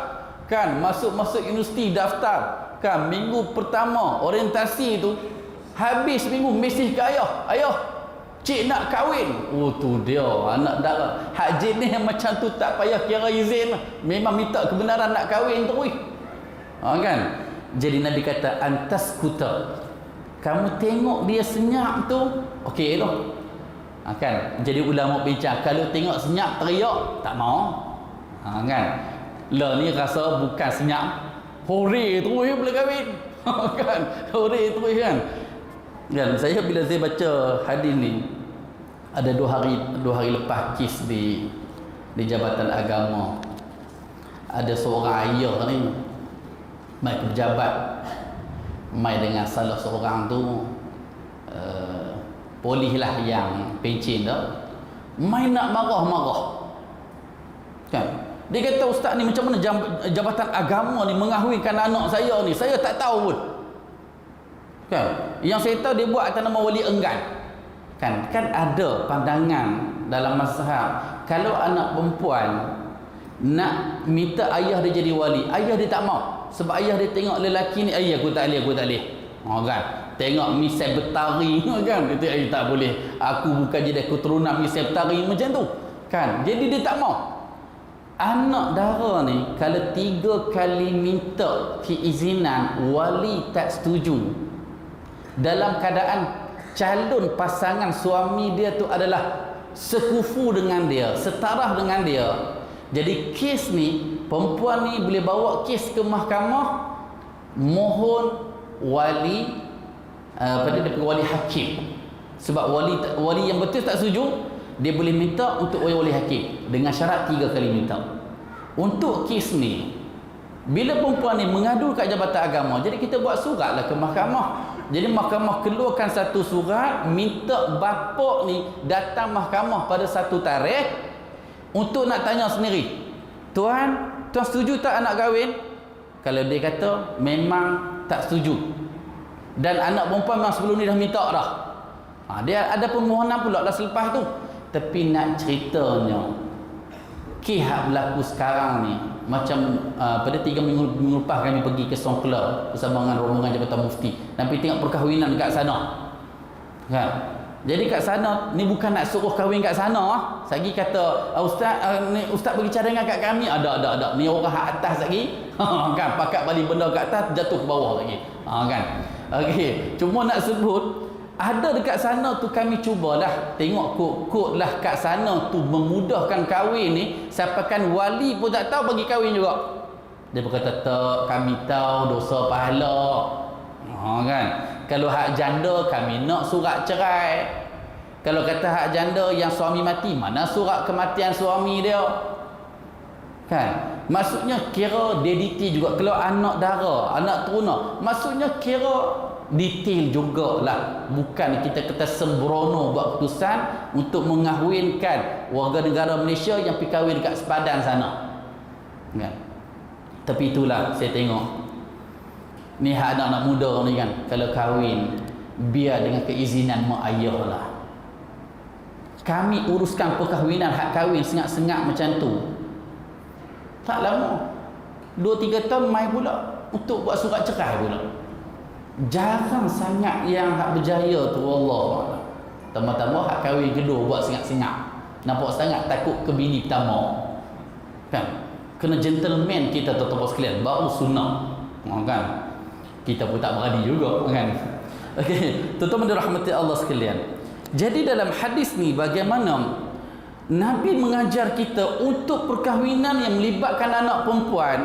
Kan masuk universiti daftar. Kan minggu pertama orientasi tu, habis minggu mesej ke ayah cik nak kahwin. Tu dia anak dara. Hak jenis macam tu tak payah kira izin, memang minta kebenaran nak kahwin terus. Kan. Jadi Nabi kata antas kuta, kamu tengok dia senyap tu okey tu. Kan. Jadi ulama bincang, kalau tengok senyap teriak tak mau. Kan. Ni rasa bukan senyap, hore terus boleh kahwin. Kan. Hore terus kan. Dan saya bila saya baca hadis ni, ada 2 hari lepas kes di Jabatan Agama, ada seorang ayah ni mai pejabat, mai dengan salah seorang tu polis lah yang pencen dah, mai nak marah-marah. Kan. Dia kata ustaz ni macam mana Jabatan Agama ni mengahwinkan anak saya ni, saya tak tahu pun. Kan. Yang saya tahu dia buat atas nama wali enggan. Kan ada pandangan dalam mazhab, kalau anak perempuan nak minta ayah dia jadi wali, ayah dia tak mau. Sebab ayah dia tengok lelaki ni, aku tak boleh. Kan. Tengok misal bertari kan, kata tak boleh. Aku bukan jadi keturunan misal bertari macam tu. Kan? Jadi dia tak mau. Anak dara ni kalau 3 kali minta keizinan, wali tak setuju. Dalam keadaan calon pasangan suami dia tu adalah sekufu dengan dia, setaraf dengan dia. Jadi kes ni, perempuan ni boleh bawa kes ke mahkamah, mohon wali pada dia wali hakim. Sebab wali yang betul tak setuju, dia boleh minta untuk wali hakim dengan syarat 3 kali minta. Untuk kes ni, bila perempuan ni mengadu kat Jabatan Agama, jadi kita buat suratlah ke mahkamah. Jadi mahkamah keluarkan satu surat minta bapa ni datang mahkamah pada satu tarikh untuk nak tanya sendiri, tuan setuju tak anak kahwin? Kalau dia kata memang tak setuju dan anak perempuan memang sebelum ni dah minta dah, dia ada permohonan pula lah selepas tu. Tapi nak ceritanya, hak berlaku sekarang ni macam pada 3 minggu lepas kami pergi ke Songkla bersama dengan rombongan Jabatan Mufti dan pergi tengok perkahwinan dekat sana, kan? Jadi kat sana ni bukan nak suruh kahwin kat sana. Sagi kata ustaz bagi cadangan kat kami, ada ni orang hak atas lagi kan, pakat balik benda kat atas jatuh ke bawah lagi, kan? Okey, cuma nak sebut ada dekat sana tu kami cubalah tengok kod lah kat sana tu memudahkan kahwin ni, sampaikan wali pun tak tahu bagi kahwin juga. Dia berkata tak, kami tahu dosa pahala, kan? Kalau hak janda kami nak surat cerai. Kalau kata hak janda yang suami mati, mana surat kematian suami dia, kan? Maksudnya kira dia detail juga. Kalau anak dara, anak teruna, maksudnya kira detail jugalah. Bukan kita kata sembrono buat keputusan untuk mengahwinkan warga negara Malaysia yang pergi kahwin dekat sepadan sana, kan? Tapi itulah saya tengok ni hak anak-anak muda ni kan, kalau kahwin biar dengan keizinan mak ayah lah. Kami uruskan perkahwinan, hak kahwin sengak-sengak macam tu, tak lama 2-3 tahun mai pula untuk buat surat cerai pula. Jarang sangat yang hak berjaya tu, wallah. Tambah-tambah hak kahwin kedua buat sengak-sengak, nampak sangat takut ke bini pertama, kan? Kena gentleman kita tuan-tuan sekalian, baru sunnah, kan? Kita pun tak berani juga, kan? Okey, tuan-tuan dirahmati Allah sekalian. Jadi dalam hadis ni bagaimana Nabi mengajar kita untuk perkahwinan yang melibatkan anak perempuan,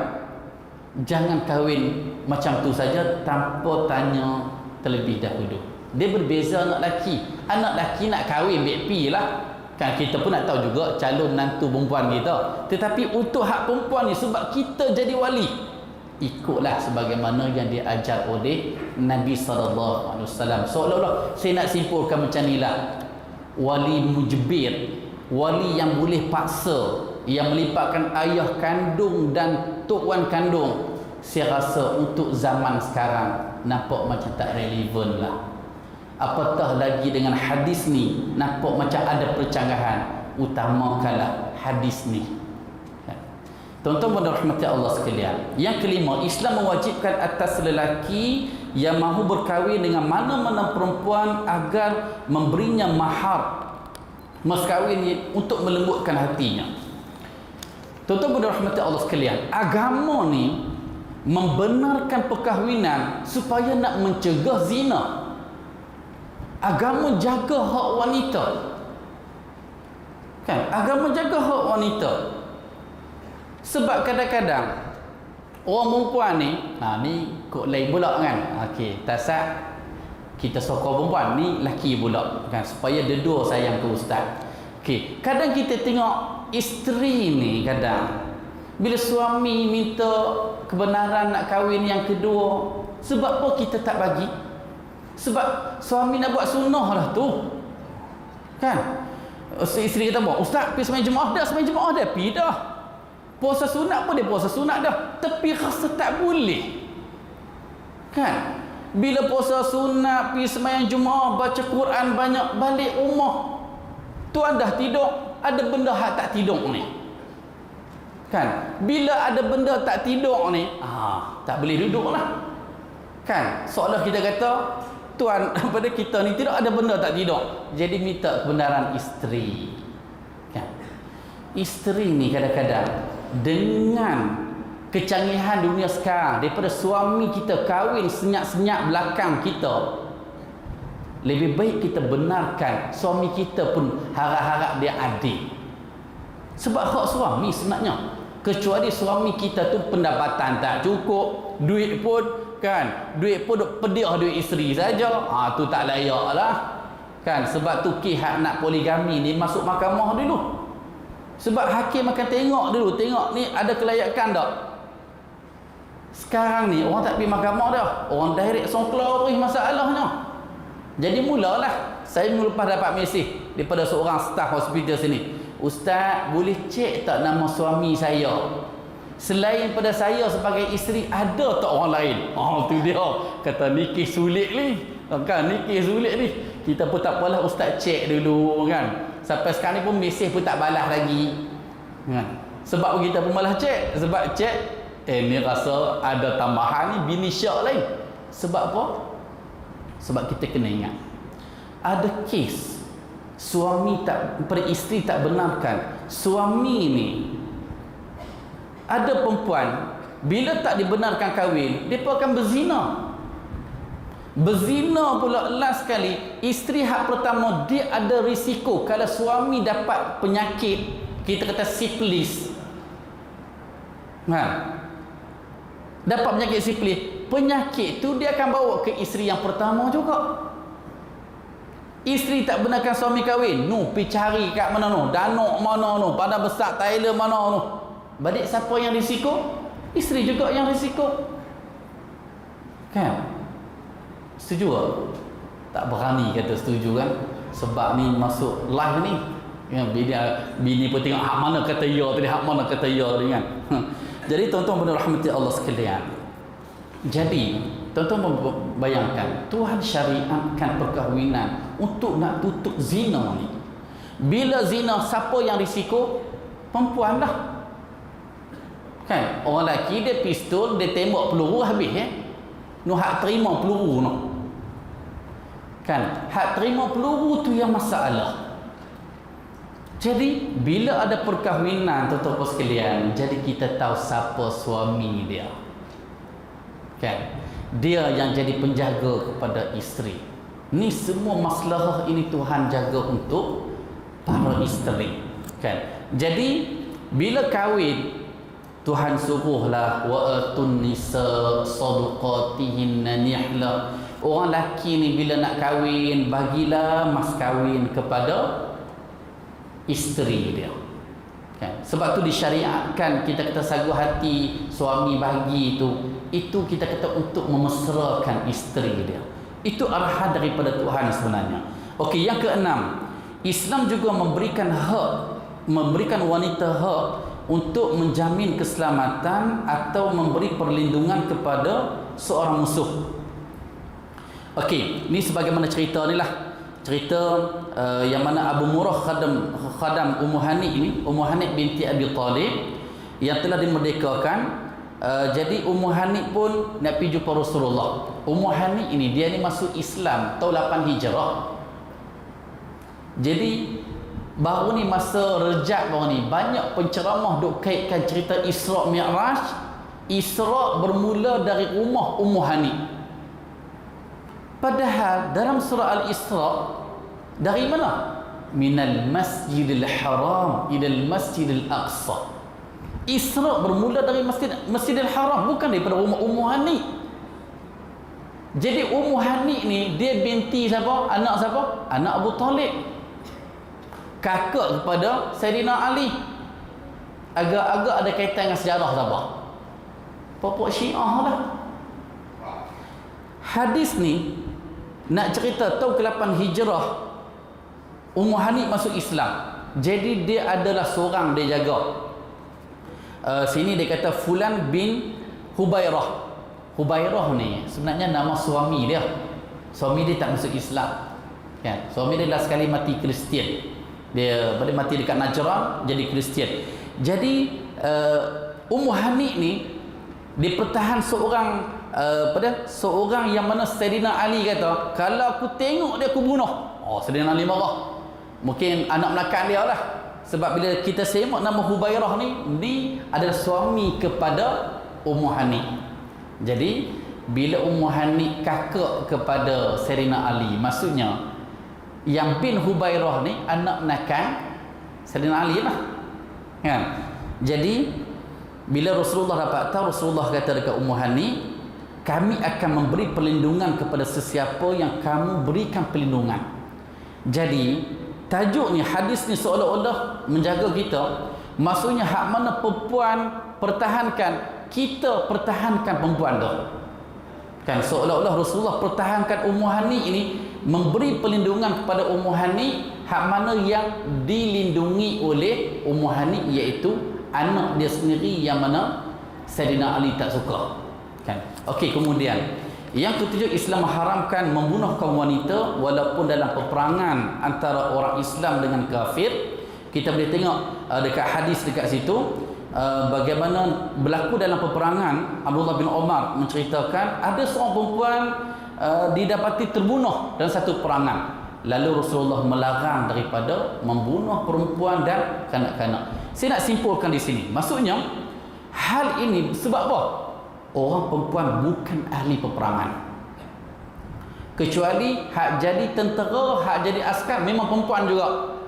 jangan kahwin macam tu saja tanpa tanya terlebih dahulu. Dia berbeza anak lelaki. Anak lelaki nak kahwin baik lah, kan? Kita pun nak tahu juga calon menantu perempuan kita. Tetapi untuk hak perempuan ni, sebab kita jadi wali, ikutlah sebagaimana yang diajar oleh Nabi SAW. Seolah-olah saya nak simpulkan macam ni lah, wali mujbir, wali yang boleh paksa, yang melibatkan ayah kandung dan tuan kandung, saya rasa untuk zaman sekarang nampak macam tak relevan lah. Apatah lagi dengan hadis ni, nampak macam ada percanggahan. Utamakanlah hadis ni. Tuan-tuan dan rahmati Allah sekalian. Yang kelima, Islam mewajibkan atas lelaki yang mahu berkahwin dengan mana-mana perempuan agar memberinya mahar mas kahwin untuk melembutkan hatinya. Tuan-tuan dan rahmati Allah sekalian, agama ni membenarkan perkahwinan supaya nak mencegah zina. Agama jaga hak wanita, kan? Agama jaga hak wanita. Sebab kadang-kadang orang perempuan ni, ni kok lain pula, kan? Okey, tasak kita sokong perempuan ni lelaki pula, kan? Supaya dia-dua sayang ke ustaz. Okey, kadang kita tengok isteri ni, kadang bila suami minta kebenaran nak kahwin yang kedua, sebab apa kita tak bagi? Sebab suami nak buat sunnah lah tu, kan? Isteri kata, ustaz pergi sembahyang jemaah dah, sembahyang jemaah dah, pergi dah. Puasa sunat pun dia puasa sunat dah, tapi rasa tak boleh, kan? Bila puasa sunat, pergi sembahyang jemaah, baca Quran banyak, balik rumah tuan dah tidur, ada benda hak tak tidur ni, kan? Bila ada benda tak tidur ni, tak boleh duduk lah, kan? Seolah kita kata tuan pada kita ni tidak ada benda tak tidur, jadi minta kebenaran isteri, kan? isteri ni kadang-kadang dengan kecanggihan dunia sekarang, daripada suami kita kahwin senyap-senyap belakang kita, lebih baik kita benarkan suami kita pun harap-harap dia adil. Sebab hak suami sebenarnya, kecuali suami kita tu pendapatan tak cukup, duit pun duk pediah duit isteri saja, tu tak layak lah kan. Sebab tu hak nak poligami ni masuk mahkamah dulu. Sebab hakim akan tengok dulu, tengok ni ada kelayakan tak. Sekarang ni orang tak pergi mahkamah dah, orang direct songklar masalahnya. Jadi mulalah saya minggu lepas dapat mesej daripada seorang staf hospital sini. Ustaz, boleh cek tak nama suami saya? Selain pada saya sebagai isteri, ada tak orang lain? Tu dia kata nikih sulit ni. Kan nikih sulit ni. Kita pun tak apalah ustaz, cek dulu kan. Sampai sekarang ni pun mesej pun tak balas lagi. Kan? Sebab kita pun malah cek. Sebab cek ni rasa ada tambahan ni bini syak lain. Sebab apa? Sebab kita kena ingat, ada kes suami isteri tak benarkan. Suami ni, ada perempuan bila tak dibenarkan kahwin, dia pun akan berzina. Berzina pula last sekali. Isteri hak pertama, dia ada risiko kalau suami dapat penyakit, kita kata sifilis. Dapat penyakit sifilis, penyakit tu dia akan bawa ke isteri yang pertama juga. Isteri tak benarkan suami kahwin, pergi cari kat mana Danok mana Padang Besar Thailand mana Balik siapa yang risiko? Isteri juga yang risiko. Kan? Setuju tak? Tak berani kata setuju kan? Sebab ni masuk live ni. Bini pun tengok hak mana kata ya tadi, hak mana kata ya tadi kan. Jadi tuan-tuan benar rahmati Allah sekalian. Jadi tuan-tuan bayangkan, Tuhan syariatkan perkahwinan untuk nak tutup zina ni. Bila zina, siapa yang risiko? Perempuan dah. Kan? Orang lelaki dia pistol, dia tembak peluru habis hak terima peluru Kan? Hak terima peluru tu yang masalah. Jadi bila ada perkahwinan tuan-tuan sekalian, jadi kita tahu siapa suami dia. Kan? Dia yang jadi penjaga kepada isteri. Ni semua masalah ini Tuhan jaga untuk para isteri. Kan? Jadi bila kahwin, Tuhan suruhlah wa'atun nisa sadaqatihinna nihla. Orang lelaki ni bila nak kahwin, bagilah mas kahwin kepada isteri dia. Kan? Sebab tu disyariatkan kita kata sagu hati suami bagi itu kita kata untuk memesrakan isteri dia. Itu arahan daripada Tuhan sebenarnya. Okey, yang keenam, Islam juga memberikan wanita hak untuk menjamin keselamatan atau memberi perlindungan kepada seorang musuh. Okey, ni sebagaimana cerita ni lah. Cerita yang mana Abu Murrah khadam Ummu Hani ini, Ummu Hani binti Abi Talib yang telah dimerdekakan. Jadi Ummu Hani pun nak pergi jumpa Rasulullah. Ummu Hani ini, dia ni masuk Islam tahun 8 Hijrah. Jadi baru ni masa Rejab baru ni banyak penceramah duk kaitkan cerita Isra Mi'raj. Isra bermula dari rumah Ummu Hani. Padahal dalam surah Al-Isra, dari mana? Minal Masjidil Haram ilal Masjidil Aqsa. Isra bermula dari Masjidil Haram, bukan daripada rumah Ummu Hani. Jadi Ummu Hani ni, dia binti siapa? Anak siapa? Anak Abu Talib, kakak kepada Sayyidina Ali. Agak-agak ada kaitan dengan sejarah siapa? Pokok Syiah lah. Hadis ni nak cerita tahun ke-8 Hijrah Ummu Hani masuk Islam. Jadi dia adalah seorang dia jaga. Sini dia kata Fulan bin Hubairah. Hubairah ni sebenarnya nama suami dia. Suami dia tak masuk Islam. Kan? Suami dia last sekali mati Kristian. Dia pada mati dekat Najran jadi Kristian. Jadi Ummu Hani ni dipertahan seorang seorang yang mana Sayyidina Ali kata, kalau aku tengok dia aku bunuh. Sayyidina Ali marah. Mungkin anak belakang dia lah. Sebab bila kita semak nama Hubairah ni adalah suami kepada Ummu Hani. Jadi bila Ummu Hani kakak kepada Sayyidina Ali, maksudnya yang bin Hubairah ni anak nakang Sayyidina Ali lah. Kan? Jadi bila Rasulullah dapat tahu, Rasulullah kata dekat Ummu Hani, kami akan memberi perlindungan kepada sesiapa yang kamu berikan perlindungan. Jadi tajuk ni, hadis ni seolah-olah menjaga kita. Maksudnya hak mana perempuan pertahankan, kita pertahankan perempuan tu. Kan seolah-olah Rasulullah pertahankan Ummu Hani ini, memberi perlindungan kepada Ummu Hani, hak mana yang dilindungi oleh Ummu Hani iaitu anak dia sendiri yang mana Sayyidina Ali tak suka. Kan? Okey, kemudian yang ketujuh, Islam mengharamkan membunuh kaum wanita walaupun dalam peperangan antara orang Islam dengan kafir. Kita boleh tengok dekat hadis dekat situ bagaimana berlaku dalam peperangan. Abdullah bin Umar menceritakan ada seorang perempuan didapati terbunuh dalam satu peperangan. Lalu Rasulullah melarang daripada membunuh perempuan dan kanak-kanak. Saya nak simpulkan di sini. Maksudnya hal ini sebab apa? Orang perempuan bukan ahli peperangan. Kecuali hak jadi tentera, hak jadi askar memang perempuan juga.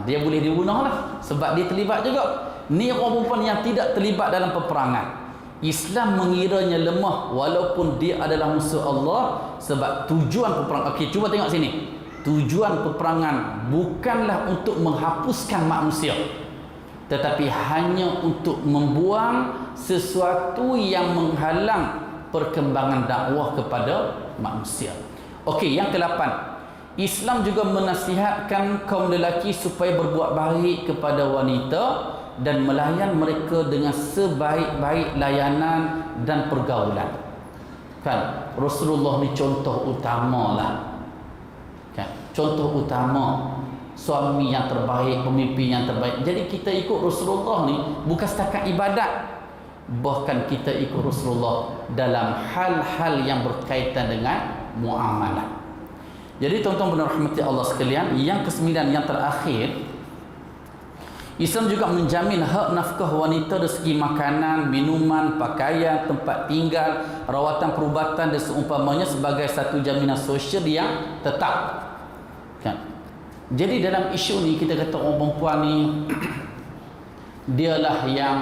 Dia boleh dibunuh lah sebab dia terlibat juga. Ni orang perempuan yang tidak terlibat dalam peperangan. Islam mengiranya lemah walaupun dia adalah musuh Allah, sebab tujuan peperangan. Okey, cuba tengok sini. Tujuan peperangan bukanlah untuk menghapuskan manusia, tetapi hanya untuk membuang sesuatu yang menghalang perkembangan dakwah kepada manusia. Okey, yang ke-8, Islam juga menasihatkan kaum lelaki supaya berbuat baik kepada wanita dan melayan mereka dengan sebaik-baik layanan dan pergaulan. Kan Rasulullah ni contoh utama lah. Kan? Contoh utama, suami yang terbaik, pemimpin yang terbaik. Jadi kita ikut Rasulullah ni bukan setakat ibadat, bahkan kita ikut Rasulullah dalam hal-hal yang berkaitan dengan muamalah. Jadi tuan-tuan benar rahmati Allah sekalian, yang ke-9, yang terakhir, Islam juga menjamin hak nafkah wanita dari segi makanan, minuman, pakaian, tempat tinggal, rawatan perubatan dan seumpamanya sebagai satu jaminan sosial yang tetap. Kan? Jadi dalam isu ni kita kata orang perempuan ni dialah yang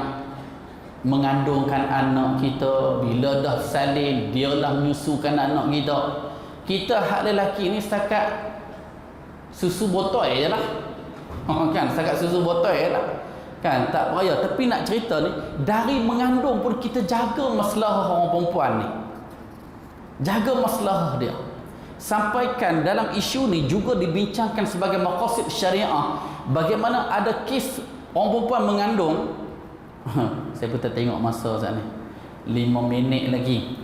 mengandungkan anak kita, bila dah salin dialah menyusukan anak kita. Kita hak lelaki ni setakat susu botol je lah. Kan, setakat susu botol je lah. Kan, tak payah. Tapi nak cerita ni, dari mengandung pun kita jaga masalah orang perempuan ni. Jaga masalah dia. Sampaikan dalam isu ni juga dibincangkan sebagai maqasid syariah. Bagaimana ada kes orang perempuan mengandung. Saya pun tak tengok masa saat ni, 5 minit lagi.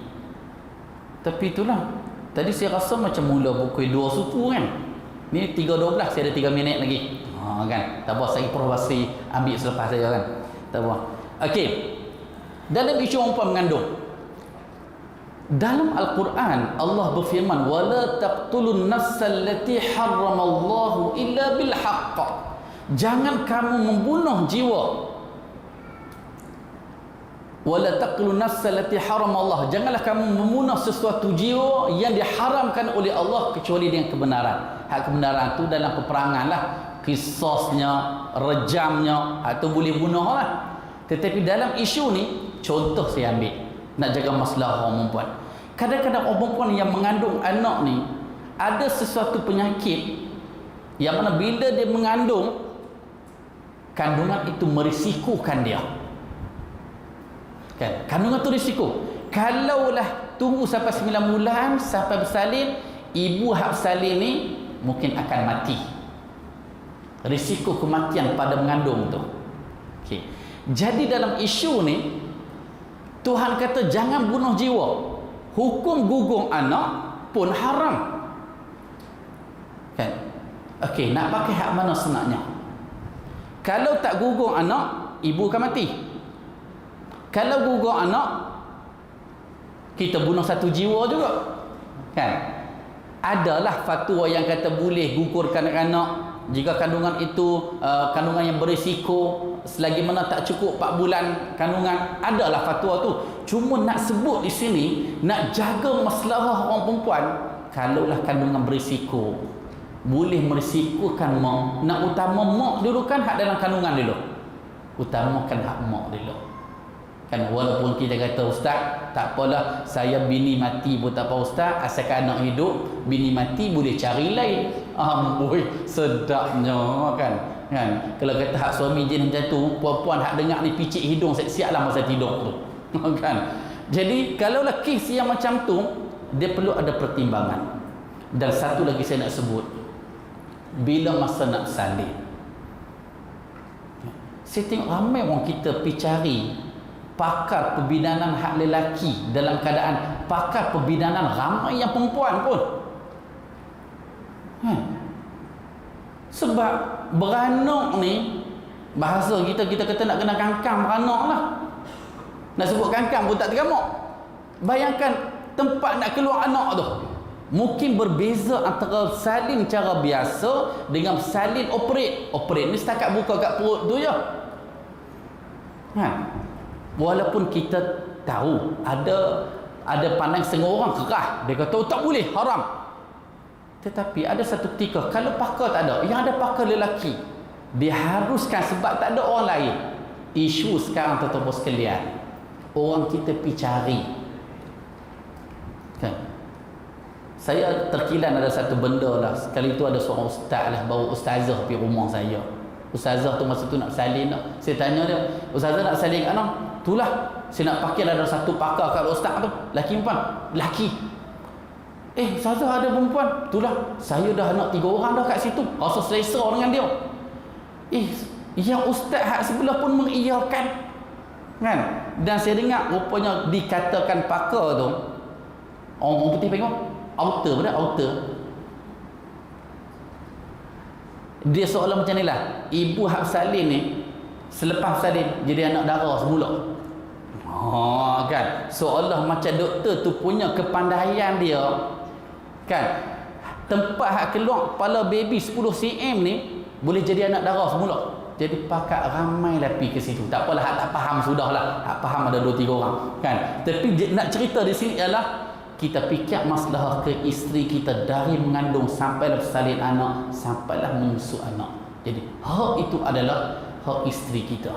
Tapi itulah, tadi saya rasa macam mula pukul 2 suku kan. Ni 3.12, saya ada 3 minit lagi. Kan, tak apa, saya provasi ambil selepas saya kan. Tak apa. Okey, dalam isu orang perempuan mengandung, dalam Al-Quran Allah berfirman, wala taqtulun nafsal lati harramallahu illa bil haqq. Jangan kamu membunuh jiwa. Wala taqtulun nafsal lati haramallah. Janganlah kamu membunuh sesuatu jiwa yang diharamkan oleh Allah kecuali dengan kebenaran. Hak kebenaran tu dalam peperangan lah, kisosnya, rejamnya, atau boleh bunuh lah. Tetapi dalam isu ni, contoh saya ambil, nak jaga masalah orang perempuan. Kadang-kadang orang perempuan yang mengandung anak ni ada sesuatu penyakit yang mana bila dia mengandung, kandungan itu merisikokan dia. Kan? Kandungan itu risiko. Kalaulah tunggu sampai 9 bulan sampai bersalin, ibu hak bersalin ni mungkin akan mati. Risiko kematian pada mengandung tu. Okay. Jadi dalam isu ni Tuhan kata jangan bunuh jiwa. Hukum gugung anak pun haram. Kan? Okey, nak pakai hak mana senaknya? Kalau tak gugung anak, ibu akan mati. Kalau gugur anak, kita bunuh satu jiwa juga. Kan? adalah fatwa yang kata boleh gugurkan anak jika kandungan itu kandungan yang berisiko selagi mana tak cukup 4 bulan kandungan. Adalah fatwa tu. Cuma nak sebut di sini, nak jaga masalah orang perempuan, kalaulah kandungan berisiko, boleh merisikokan mak, nak utama mak dulu kan, hak dalam kandungan dulu, utamakan hak mak dulu kan. Walaupun kita kata ustaz, tak apalah, saya bini mati pun tak apa ustaz, asalkan anak hidup. Bini mati boleh cari lain. Amboi, sedapnya kan. Kalau kata hak suami jenis macam tu, puan-puan hak dengar ni picit hidung siap-siap lah masa tidur tu. Kan. Jadi kalau kes yang macam tu, dia perlu ada pertimbangan. Dan satu lagi saya nak sebut, bila masa nak salin, saya tengok ramai orang kita pergi cari pakar perbidanan hak lelaki dalam keadaan pakar perbidanan ramai yang perempuan pun. Sebab beranak ni, bahasa kita kata nak kena kangkang beranak lah. Nak sebut kangkang pun tak tergamuk. Bayangkan tempat nak keluar anak tu mungkin berbeza antara salin cara biasa dengan salin operate. Operate ni setakat buka kat perut tu je. Walaupun kita tahu ada pandang setengah orang kerah, dia kata tak boleh, haram. Tetapi ada satu ketika kalau pakar tak ada, yang ada pakar lelaki, diharuskan sebab tak ada orang lain. Isu sekarang tuan-tuan sekalian, orang kita pergi cari kan. Saya terkilan ada satu benda lah. Sekali tu ada seorang ustaz lah, bawa ustazah pergi rumah saya. Ustazah tu masa tu nak salin lah. Saya tanya dia, ustazah nak salin kat mana? Itulah, saya nak pakai ada satu pakar kat ustaz tu. Laki perempuan? Laki. Ustazah ada perempuan? Itulah, saya dah nak 3 orang dah kat situ. Rasa selesa dengan dia. Yang ustaz hak sebelah pun mengiyakan kan. Dan saya dengar rupanya dikatakan pakar tu, orang putih panggil outer, pada outer. Dia seolah macam ni lah, ibu hak salin ni selepas salin jadi anak dara semula. Kan, seolah macam doktor tu punya kepandaian dia kan, tempat hak keluar kepala baby 10 cm ni boleh jadi anak dara semula. Jadi pakar ramai lah pergi ke situ. Tak apalah, hak tak faham sudahlah, hak faham ada 2-3 orang kan. Tapi nak cerita di sini ialah kita fikir masalah ke isteri kita dari mengandung sampailah bersalin anak, sampailah menyusu anak. Jadi hak itu adalah hak isteri kita.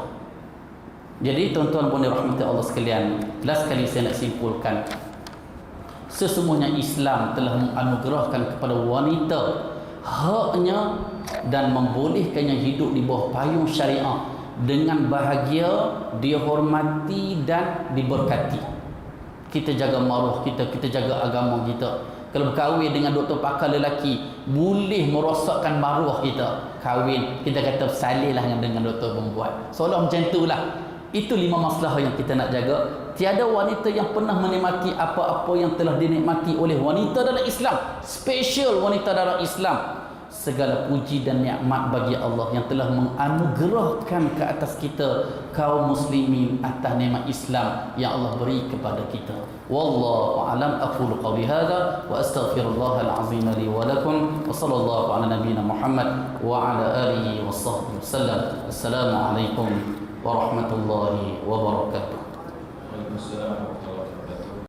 Jadi tuan-tuan puan dirahmati Allah sekalian, last sekali saya nak simpulkan, sesungguhnya Islam telah menganugerahkan kepada wanita haknya dan membolehkannya hidup di bawah payung syariah dengan bahagia, dihormati dan diberkati. Kita jaga maruah kita, kita jaga agama kita. Kalau berkahwin dengan doktor pakar lelaki, boleh merosakkan maruah kita. Kahwin, kita kata salihlah dengan doktor perempuan. Seolah macam itulah. Itu 5 masalah yang kita nak jaga. Tiada wanita yang pernah menikmati apa-apa yang telah dinikmati oleh wanita dalam Islam. Special wanita dalam Islam. Segala puji dan nikmat bagi Allah yang telah menganugerahkan ke atas kita kaum muslimin atas nikmat Islam yang Allah beri kepada kita. Wallahu a'lam. Aqulu qawli hadha wa astaghfirullahal azim li wa lakum wa sallallahu ala nabiyyina Muhammad wa ala alihi wa sahbihi wasallam. Assalamu alaikum warahmatullahi wabarakatuh. Waalaikumsalam.